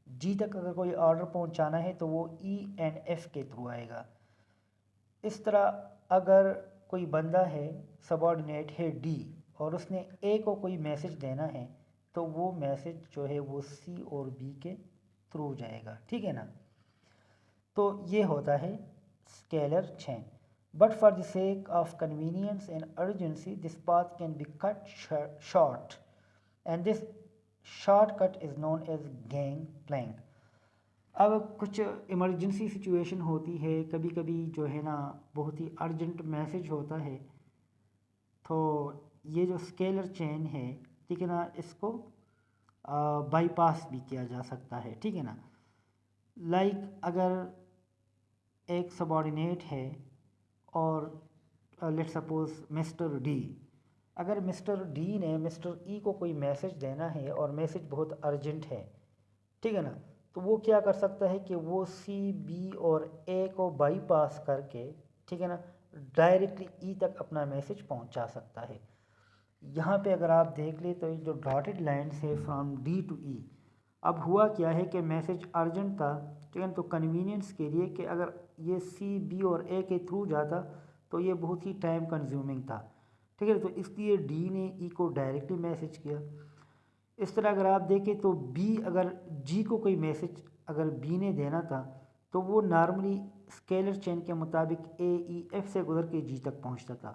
جی تک اگر کوئی آرڈر پہنچانا ہے تو وہ ای اینڈ ایف کے تھرو آئے گا. اس طرح اگر کوئی بندہ ہے سب آرڈینیٹ ہے ڈی، اور اس نے اے کو کوئی میسج دینا ہے تو وہ میسج جو ہے وہ سی اور بی کے تھرو جائے گا. ٹھیک ہے نا. تو یہ ہوتا ہے scalar chain. But for the sake of convenience and urgency this path can be cut short and this short cut is known as gang plank. اب کچھ ایمرجنسی سچویشن ہوتی ہے، کبھی کبھی جو ہے نا بہت ہی ارجنٹ میسج ہوتا ہے، تو یہ جو اسکیلر چین ہے ٹھیک ہے نا اس کو بائی پاس بھی کیا جا سکتا ہے. ٹھیک ہے نا. لائک اگر ایک سب آرڈینیٹ ہے اور لیٹ سپوز مسٹر ڈی، اگر مسٹر ڈی نے مسٹر ای کو کوئی میسج دینا ہے اور میسج بہت ارجنٹ ہے، ٹھیک ہے نا، تو وہ کیا کر سکتا ہے کہ وہ سی بی اور اے کو بائی پاس کر کے ٹھیک ہے نا ڈائریکٹلی ای تک اپنا میسج پہنچا سکتا ہے. یہاں پہ اگر آپ دیکھ لیں تو یہ جو ڈاٹڈ لائنس ہے فرام ڈی ٹو ای، اب ہوا کیا ہے کہ میسج ارجنٹ تھا ٹھیک ہے، تو کنوینئنس کے لیے کہ اگر یہ سی بی اور اے کے تھرو جاتا تو یہ بہت ہی ٹائم کنزیومنگ تھا ٹھیک ہے، تو اس لیے ڈی نے ای کو ڈائریکٹلی میسج کیا. اس طرح اگر آپ دیکھیں تو بی اگر جی کو کوئی میسج اگر بی نے دینا تھا تو وہ نارملی اسکیلر چین کے مطابق اے ای ایف سے گزر کے جی تک پہنچتا تھا،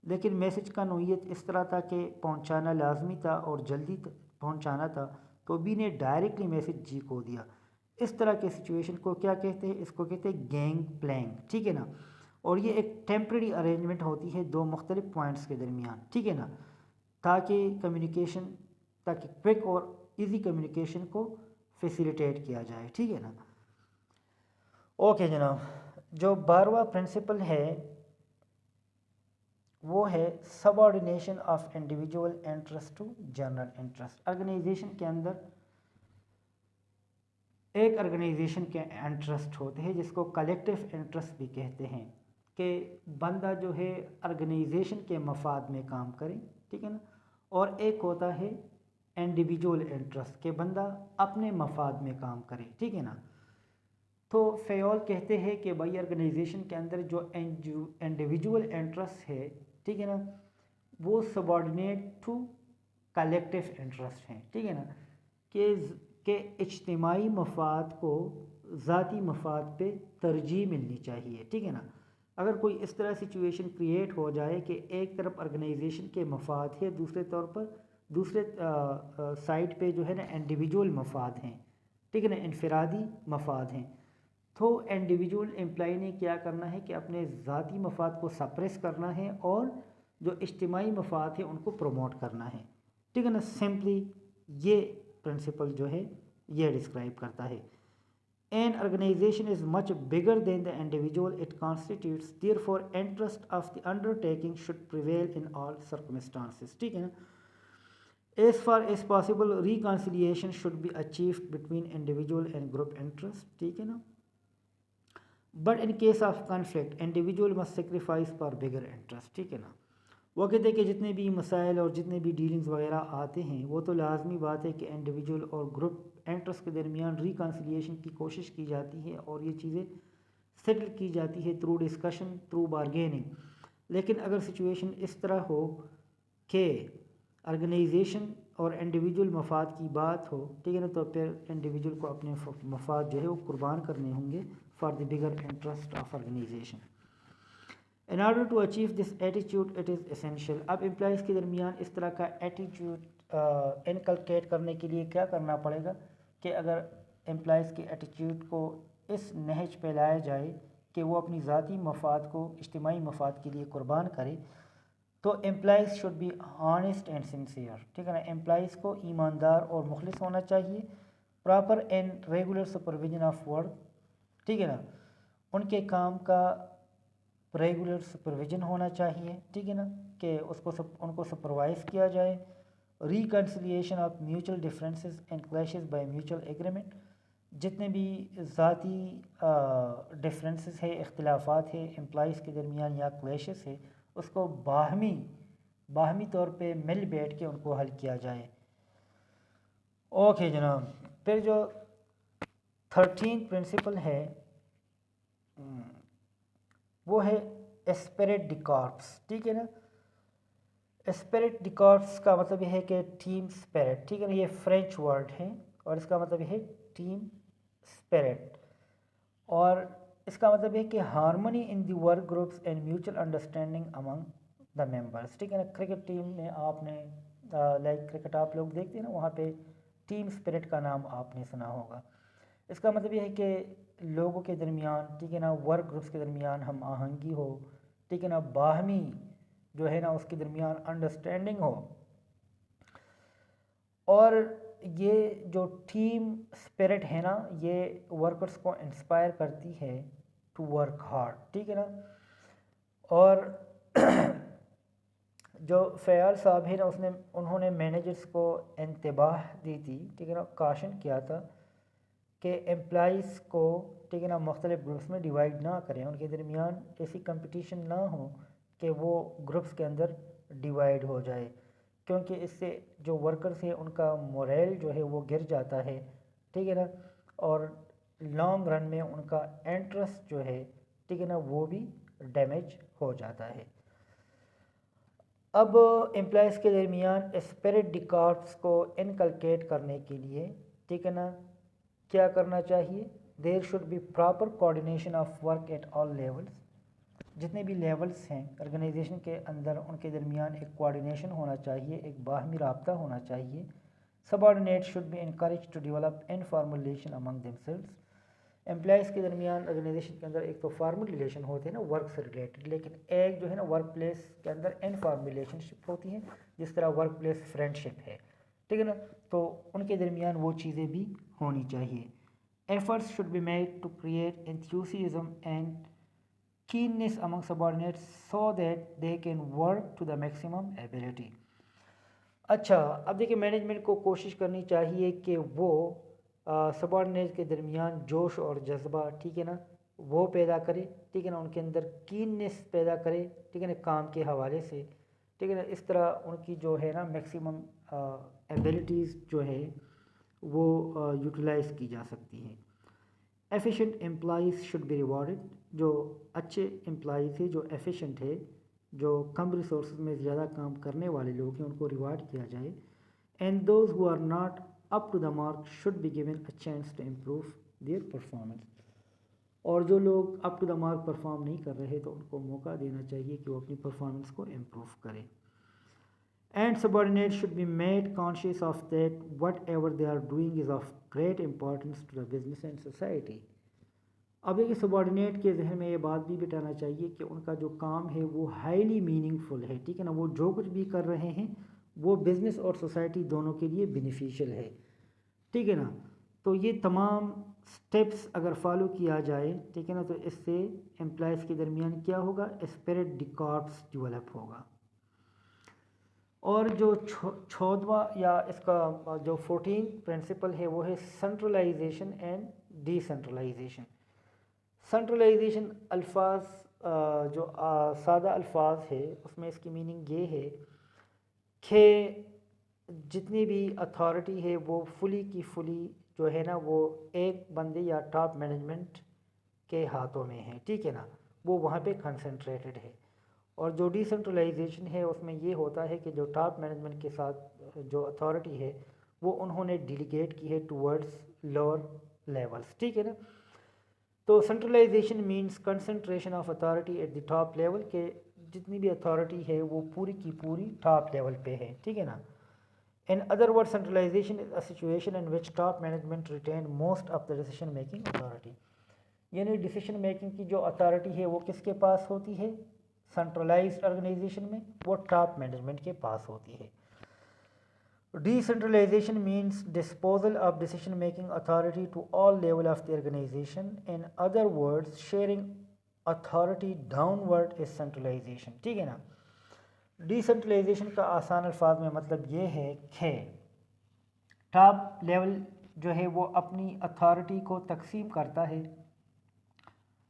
لیکن میسج کا نوعیت اس طرح تھا کہ پہنچانا لازمی تھا اور جلدی پہنچانا تھا، تو بی نے ڈائریکٹلی میسج جی کو دیا. اس طرح کے سچویشن کو کیا کہتے ہیں؟ اس کو کہتے ہیں گینگ پلینگ ٹھیک ہے نا. اور یہ ایک ٹیمپرری ارینجمنٹ ہوتی ہے دو مختلف پوائنٹس کے درمیان ٹھیک ہے نا، تاکہ کوئک اور ایزی کمیونیکیشن کو فیسیلیٹیٹ کیا جائے ٹھیک ہے نا. اوکے جناب، جو 12واں پرنسپل ہے وہ ہے subordination of individual interest to general interest. Organisation کے اندر ایک آرگنائزیشن کے انٹرسٹ ہوتے ہیں جس کو کلیکٹیو انٹرسٹ بھی کہتے ہیں، کہ بندہ جو ہے آرگنائزیشن کے مفاد میں کام کرے ٹھیک ہے نا. اور ایک ہوتا ہے انڈیویجول انٹرسٹ، کہ بندہ اپنے مفاد میں کام کرے ٹھیک ہے نا. تو فیول کہتے ہیں کہ بھائی آرگنائزیشن کے اندر جو انڈیویجول انٹرسٹ ہے ٹھیک ہے نا وہ سبارڈینیٹ ٹو کلیکٹیو انٹرسٹ ہیں ٹھیک ہے نا، کہ اجتماعی مفاد کو ذاتی مفاد پہ ترجیح ملنی چاہیے ٹھیک ہے نا. اگر کوئی اس طرح سچویشن کریٹ ہو جائے کہ ایک طرف آرگنائزیشن کے مفاد ہے، دوسرے سائڈ پہ جو ہے نا انڈیویجول مفاد ہیں ٹھیک ہے نا، انفرادی مفاد ہیں، تو انڈیویجول امپلائی نے کیا کرنا ہے کہ اپنے ذاتی مفاد کو سپریس کرنا ہے اور جو اجتماعی مفاد ہیں ان کو پروموٹ کرنا ہے ٹھیک ہے نا. سمپلی یہ پرنسپل جو ہے یہ ڈسکرائب کرتا ہے. An organization is much bigger than the individual it constitutes, therefore interest of the undertaking should prevail in all circumstances ٹھیک ہے نا. As far as possible reconciliation should be achieved between individual and group interests ٹھیک ہے نا. But in case of conflict individual must sacrifice for bigger interest ٹھیک ہے نا. وہ کہتے ہیں کہ جتنے بھی مسائل اور جتنے بھی ڈیلنگز وغیرہ آتے ہیں وہ تو لازمی بات ہے کہ انڈیویجول اور گروپ انٹرسٹ کے درمیان ریکنسیلیشن کی کوشش کی جاتی ہے اور یہ چیزیں سیٹل کی جاتی ہے تھرو ڈسکشن، تھرو بارگیننگ. لیکن اگر سچویشن اس طرح ہو کہ آرگنائزیشن اور انڈیویجول مفاد کی بات ہو ٹھیک ہے نا، تو پھر انڈیویجول کو اپنے مفاد جو ہے وہ قربان کرنے ہوں گے for the bigger interest of organization. In order to achieve this attitude it is essential. اب امپلائیز کے درمیان اس طرح کا ایٹیٹیوڈ انکلکیٹ کرنے کے لیے کیا کرنا پڑے گا کہ اگر امپلائیز کے ایٹیٹیوڈ کو اس نہج پہ لایا جائے کہ وہ اپنی ذاتی مفاد کو اجتماعی مفاد کے لیے قربان کرے، تو employees should be honest and sincere ٹھیک ہے نا. امپلائیز کو ایماندار اور مخلص ہونا چاہیے، proper and regular supervision of work ٹھیک ہے نا، ان کے کام کا ریگولر سپرویژن ہونا چاہیے ٹھیک ہے نا، کہ ان کو سپروائز کیا جائے. Reconciliation of mutual differences and clashes by mutual agreement, جتنے بھی ذاتی ڈفرینسز ہے، اختلافات ہے امپلائیز کے درمیان یا کلیشز ہے، اس کو باہمی طور پہ مل بیٹھ کے ان کو حل کیا جائے. اوکے جناب، پھر جو 13 پرنسپل ہے وہ ہے اسپرٹ ڈی کارپس ٹھیک ہے نا. اسپرٹ ڈی کارپس کا مطلب یہ ہے کہ ٹیم اسپرٹ ٹھیک ہے نا، یہ فرینچ ورڈ ہے اور اس کا مطلب یہ ہے ٹیم اسپرٹ، اور اس کا مطلب ہے کہ harmony in the work groups and mutual understanding Umang the members ٹھیک ہے نا. کرکٹ ٹیم میں آپ نے لائک کرکٹ آپ لوگ دیکھتے ہیں نا، وہاں پہ ٹیم اسپرٹ کا نام آپ نے سنا ہوگا. اس کا مطلب یہ ہے کہ لوگوں کے درمیان ٹھیک ہے نا، ورک گروپس کے درمیان ہم آہنگی ہو ٹھیک ہے نا، باہمی جو ہے نا اس کے درمیان انڈرسٹینڈنگ ہو. اور یہ جو ٹیم اسپرٹ ہے نا یہ ورکرس کو انسپائر کرتی ہے ٹو ورک ہارڈ ٹھیک ہے نا. اور جو فیال صاحب ہے نا انہوں نے مینیجرس کو انتباہ دی تھی ٹھیک ہے نا، کاشن کیا تھا کہ امپلائیز کو ٹھیک ہے نا مختلف گروپس میں ڈیوائیڈ نہ کریں، ان کے درمیان ایسی کمپٹیشن نہ ہو کہ وہ گروپس کے اندر ڈیوائیڈ ہو جائے، کیونکہ اس سے جو ورکرز ہیں ان کا موریل جو ہے وہ گر جاتا ہے، ٹھیک ہے نا، اور لانگ رن میں ان کا انٹرسٹ جو ہے ٹھیک ہے نا وہ بھی ڈیمیج ہو جاتا ہے۔ اب امپلائیز کے درمیان اسپرٹ ڈیکارڈس کو انکلکیٹ کرنے کے لیے ٹھیک ہے نا کیا کرنا چاہیے؟ There should be proper coordination of work at all levels, جتنے بھی لیولس ہیں آرگنائزیشن کے اندر ان کے درمیان ایک کوآرڈینیشن ہونا چاہیے، ایک باہمی رابطہ ہونا چاہیے۔ Subordinate should be encourage to develop informal relation among themselves, employees کے درمیان آرگنائزیشن کے اندر ایک تو فارمل ریلیشن ہوتے ہیں نا ورک سے ریلیٹڈ، لیکن ایک جو ہے نا ورک پلیس کے اندر انفارمل ریلیشن شپ ہوتی ہیں، جس طرح ورک پلیس فرینڈ شپ ہے، ٹھیک ہے نا، تو ان کے درمیان وہ چیزیں بھی ہونی چاہیے۔ Efforts should be made to create enthusiasm and keenness among subordinates so that they can work to the maximum ability. اچھا اب دیکھیں مینجمنٹ کو کوشش کرنی چاہیے کہ وہ سبارڈینیٹ کے درمیان جوش اور جذبہ ٹھیک ہے نا وہ پیدا کرے، ٹھیک ہے نا، ان کے اندر کیننس پیدا کرے، ٹھیک ہے نا، کام کے حوالے سے، ٹھیک ہے نا، اس طرح ان کی جو ہے نا میکسیمم ایبلٹیز جو ہے وہ یوٹیلائز کی جا سکتی ہیں۔ Efficient employees should be rewarded, جو اچھے امپلائیز ہیں، جو ایفیشینٹ ہے، جو کم ریسورسز میں زیادہ کام کرنے والے لوگ ہیں، ان کو ریوارڈ کیا جائے۔ And those who are not up to the mark should be given a chance to improve their performance, اور جو لوگ up to the mark perform نہیں کر رہے تو ان کو موقع دینا چاہیے کہ وہ اپنی پرفارمنس کو امپروو کریں۔ And subordinates should be made conscious of that whatever they are doing is of great importance to the business and society۔ اب دیکھیے سبارڈینیٹ کے ذہن میں یہ بات بھی بٹانا چاہیے کہ ان کا جو کام ہے وہ ہائیلی میننگ فل ہے، ٹھیک ہے نا، وہ جو کچھ بھی کر رہے ہیں وہ بزنس اور سوسائٹی دونوں کے لیے بینیفیشیل ہے، ٹھیک ہے نا، تو یہ تمام سٹیپس اگر فالو کیا جائے ٹھیک ہے نا تو اس سے امپلائیز کے درمیان کیا ہوگا؟ اسپرٹ ڈیکارڈس ڈیولپ ہوگا۔ اور جو 14واں یا اس کا جو 14 پرنسپل ہے وہ ہے centralization and decentralization. Centralization الفاظ جو سادہ الفاظ ہے اس میں اس کی میننگ یہ ہے کہ جتنی بھی اتھارٹی ہے وہ فلی کی فلی جو ہے نا وہ ایک بندے یا ٹاپ مینجمنٹ کے ہاتھوں میں ہے، ٹھیک ہے نا، وہ وہاں پہ کنسنٹریٹڈ ہے۔ اور جو ڈی سینٹرلائزیشن ہے اس میں یہ ہوتا ہے کہ جو ٹاپ مینجمنٹ کے ساتھ جو اتھارٹی ہے وہ انہوں نے ڈیلیگیٹ کی ہے ٹورڈز لوور لیولز، ٹھیک ہے نا۔ تو centralization means concentration of authority at the top level, کہ جتنی بھی اتھارٹی ہے وہ پوری کی پوری ٹاپ لیول پہ ہے، ٹھیک ہے نا۔ In other words, centralization is a situation in which top management retain most of the decision making authority۔ یعنی ڈیسیشن میکنگ کی جو اتھارٹی ہے وہ کس کے پاس ہوتی ہے؟ سینٹرلائزڈ آرگنائزیشن میں وہ ٹاپ مینجمنٹ کے پاس ہوتی ہے۔ Decentralization means disposal of decision making authority to all level of the organization, in other words sharing authority downward is centralization, ٹھیک ہے نا۔ ڈی سینٹرلائزیشن کا آسان الفاظ میں مطلب یہ ہے کہ ٹاپ لیول جو ہے وہ اپنی اتھارٹی کو تقسیم کرتا ہے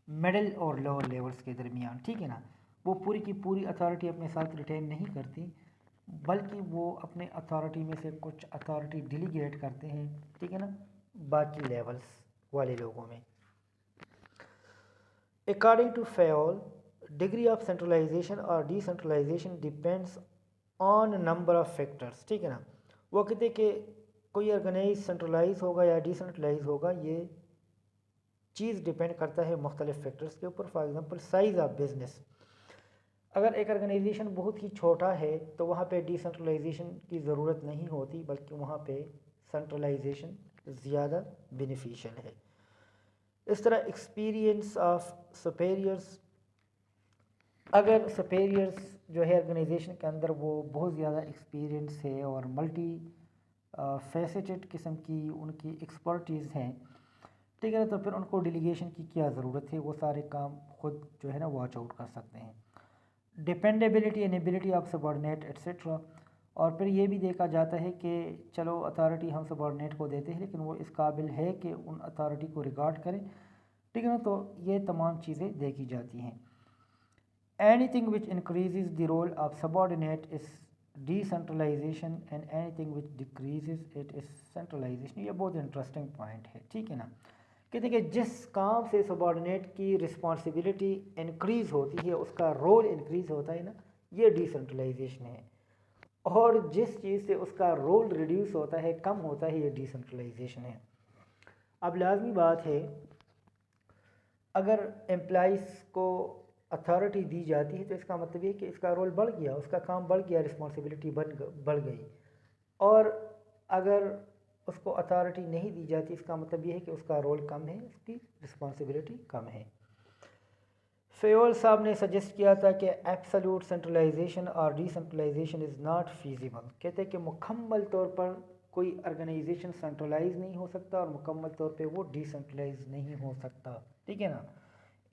مڈل اور لوور لیولز کے درمیان، ٹھیک ہے نا، وہ پوری کی پوری اتھارٹی اپنے ساتھ ریٹین نہیں کرتی بلکہ وہ اپنے اتھارٹی میں سے کچھ اتھارٹی ڈیلیگیٹ کرتے ہیں، ٹھیک ہے نا، باقی لیولز والے لوگوں میں۔ According to Fayol, degree of centralization or decentralization depends on a number of factors، ٹھیک ہے نا، وہ کہتے کہ کوئی آرگنائز سینٹرلائز ہوگا یا ڈی سینٹرلائز ہوگا یہ چیز ڈیپینڈ کرتا ہے مختلف فیکٹرز کے اوپر۔ For example size of business, اگر ایک آرگنائزیشن بہت ہی چھوٹا ہے تو وہاں پہ ڈی سینٹرلائزیشن کی ضرورت نہیں ہوتی بلکہ وہاں پہ سینٹرلائزیشن زیادہ بینیفیشیل ہے۔ اس طرح ایکسپیرینس آف سپیریئرز، اگر سپیریئرز جو ہے آرگنائزیشن کے اندر وہ بہت زیادہ ایکسپیرینس ہے اور ملٹی فیسیٹڈ قسم کی ان کی ایکسپرٹیز ہیں، ٹھیک ہے نا، تو پھر ان کو ڈیلیگیشن کی کیا ضرورت ہے، وہ سارے کام خود جو ہے نا واچ آؤٹ کر سکتے ہیں۔ Dependability and ability of subordinate et cetera, اور پھر یہ بھی دیکھا جاتا ہے کہ چلو اتھارٹی ہم سبارڈینیٹ کو دیتے ہیں لیکن وہ اس قابل ہے کہ ان اتھارٹی کو ریگارڈ کرے، ٹھیک ہے نا، تو یہ تمام چیزیں دیکھی جاتی ہیں۔ Anything which increases the role of subordinate is decentralization and anything which decreases it is centralization۔ یہ بہت انٹرسٹنگ پوائنٹ ہے، ٹھیک ہے نا۔ کہتے ہیں کہ جس کام سے سبارڈینیٹ کی رسپانسبلٹی انکریز ہوتی ہے، اس کا رول انکریز ہوتا ہے نا، یہ ڈیسنٹرلائزیشن ہے، اور جس چیز سے اس کا رول ریڈیوس ہوتا ہے، کم ہوتا ہے، یہ ڈیسنٹرلائزیشن ہے۔ اب لازمی بات ہے، اگر امپلائیز کو اتھارٹی دی جاتی ہے تو اس کا مطلب یہ کہ اس کا رول بڑھ گیا، اس کا کام بڑھ گیا، رسپانسبلٹی بڑھ گئی، اور اگر اس کو اتھارٹی نہیں دی جاتی، اس کا مطلب یہ ہے کہ اس کا رول کم ہے، اس کی رسپانسبلٹی کم ہے۔ فیول صاحب نے سجیسٹ کیا تھا کہ ایبسلوٹ سینٹرلائزیشن اور decentralization is not feasible. کہتے ہیں کہ مکمل طور پر کوئی آرگنائزیشن سینٹرلائز نہیں ہو سکتا اور مکمل طور پہ وہ ڈی سینٹرلائز نہیں ہو سکتا، ٹھیک ہے نا۔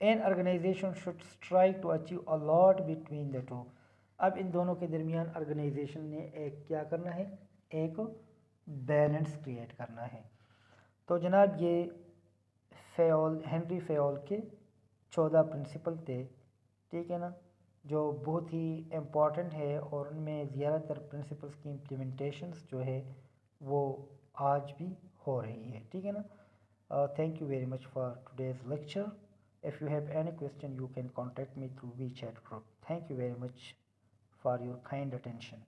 An organization should strike to achieve a lot between the two. اب ان دونوں کے درمیان آرگنائزیشن نے ایک کیا کرنا ہے، ایک بیلنس کریٹ کرنا ہے۔ تو جناب یہ ہنری فیول کے 14 پرنسپل تھے، ٹھیک ہے نا، جو بہت ہی امپورٹنٹ ہے، اور ان میں زیادہ تر پرنسپلس کی امپلیمنٹیشنز جو ہے وہ آج بھی ہو رہی ہے، ٹھیک ہے نا۔ Thank you very much for today's lecture. If you have any question, you can contact me through WeChat group. Thank you very much for your kind attention.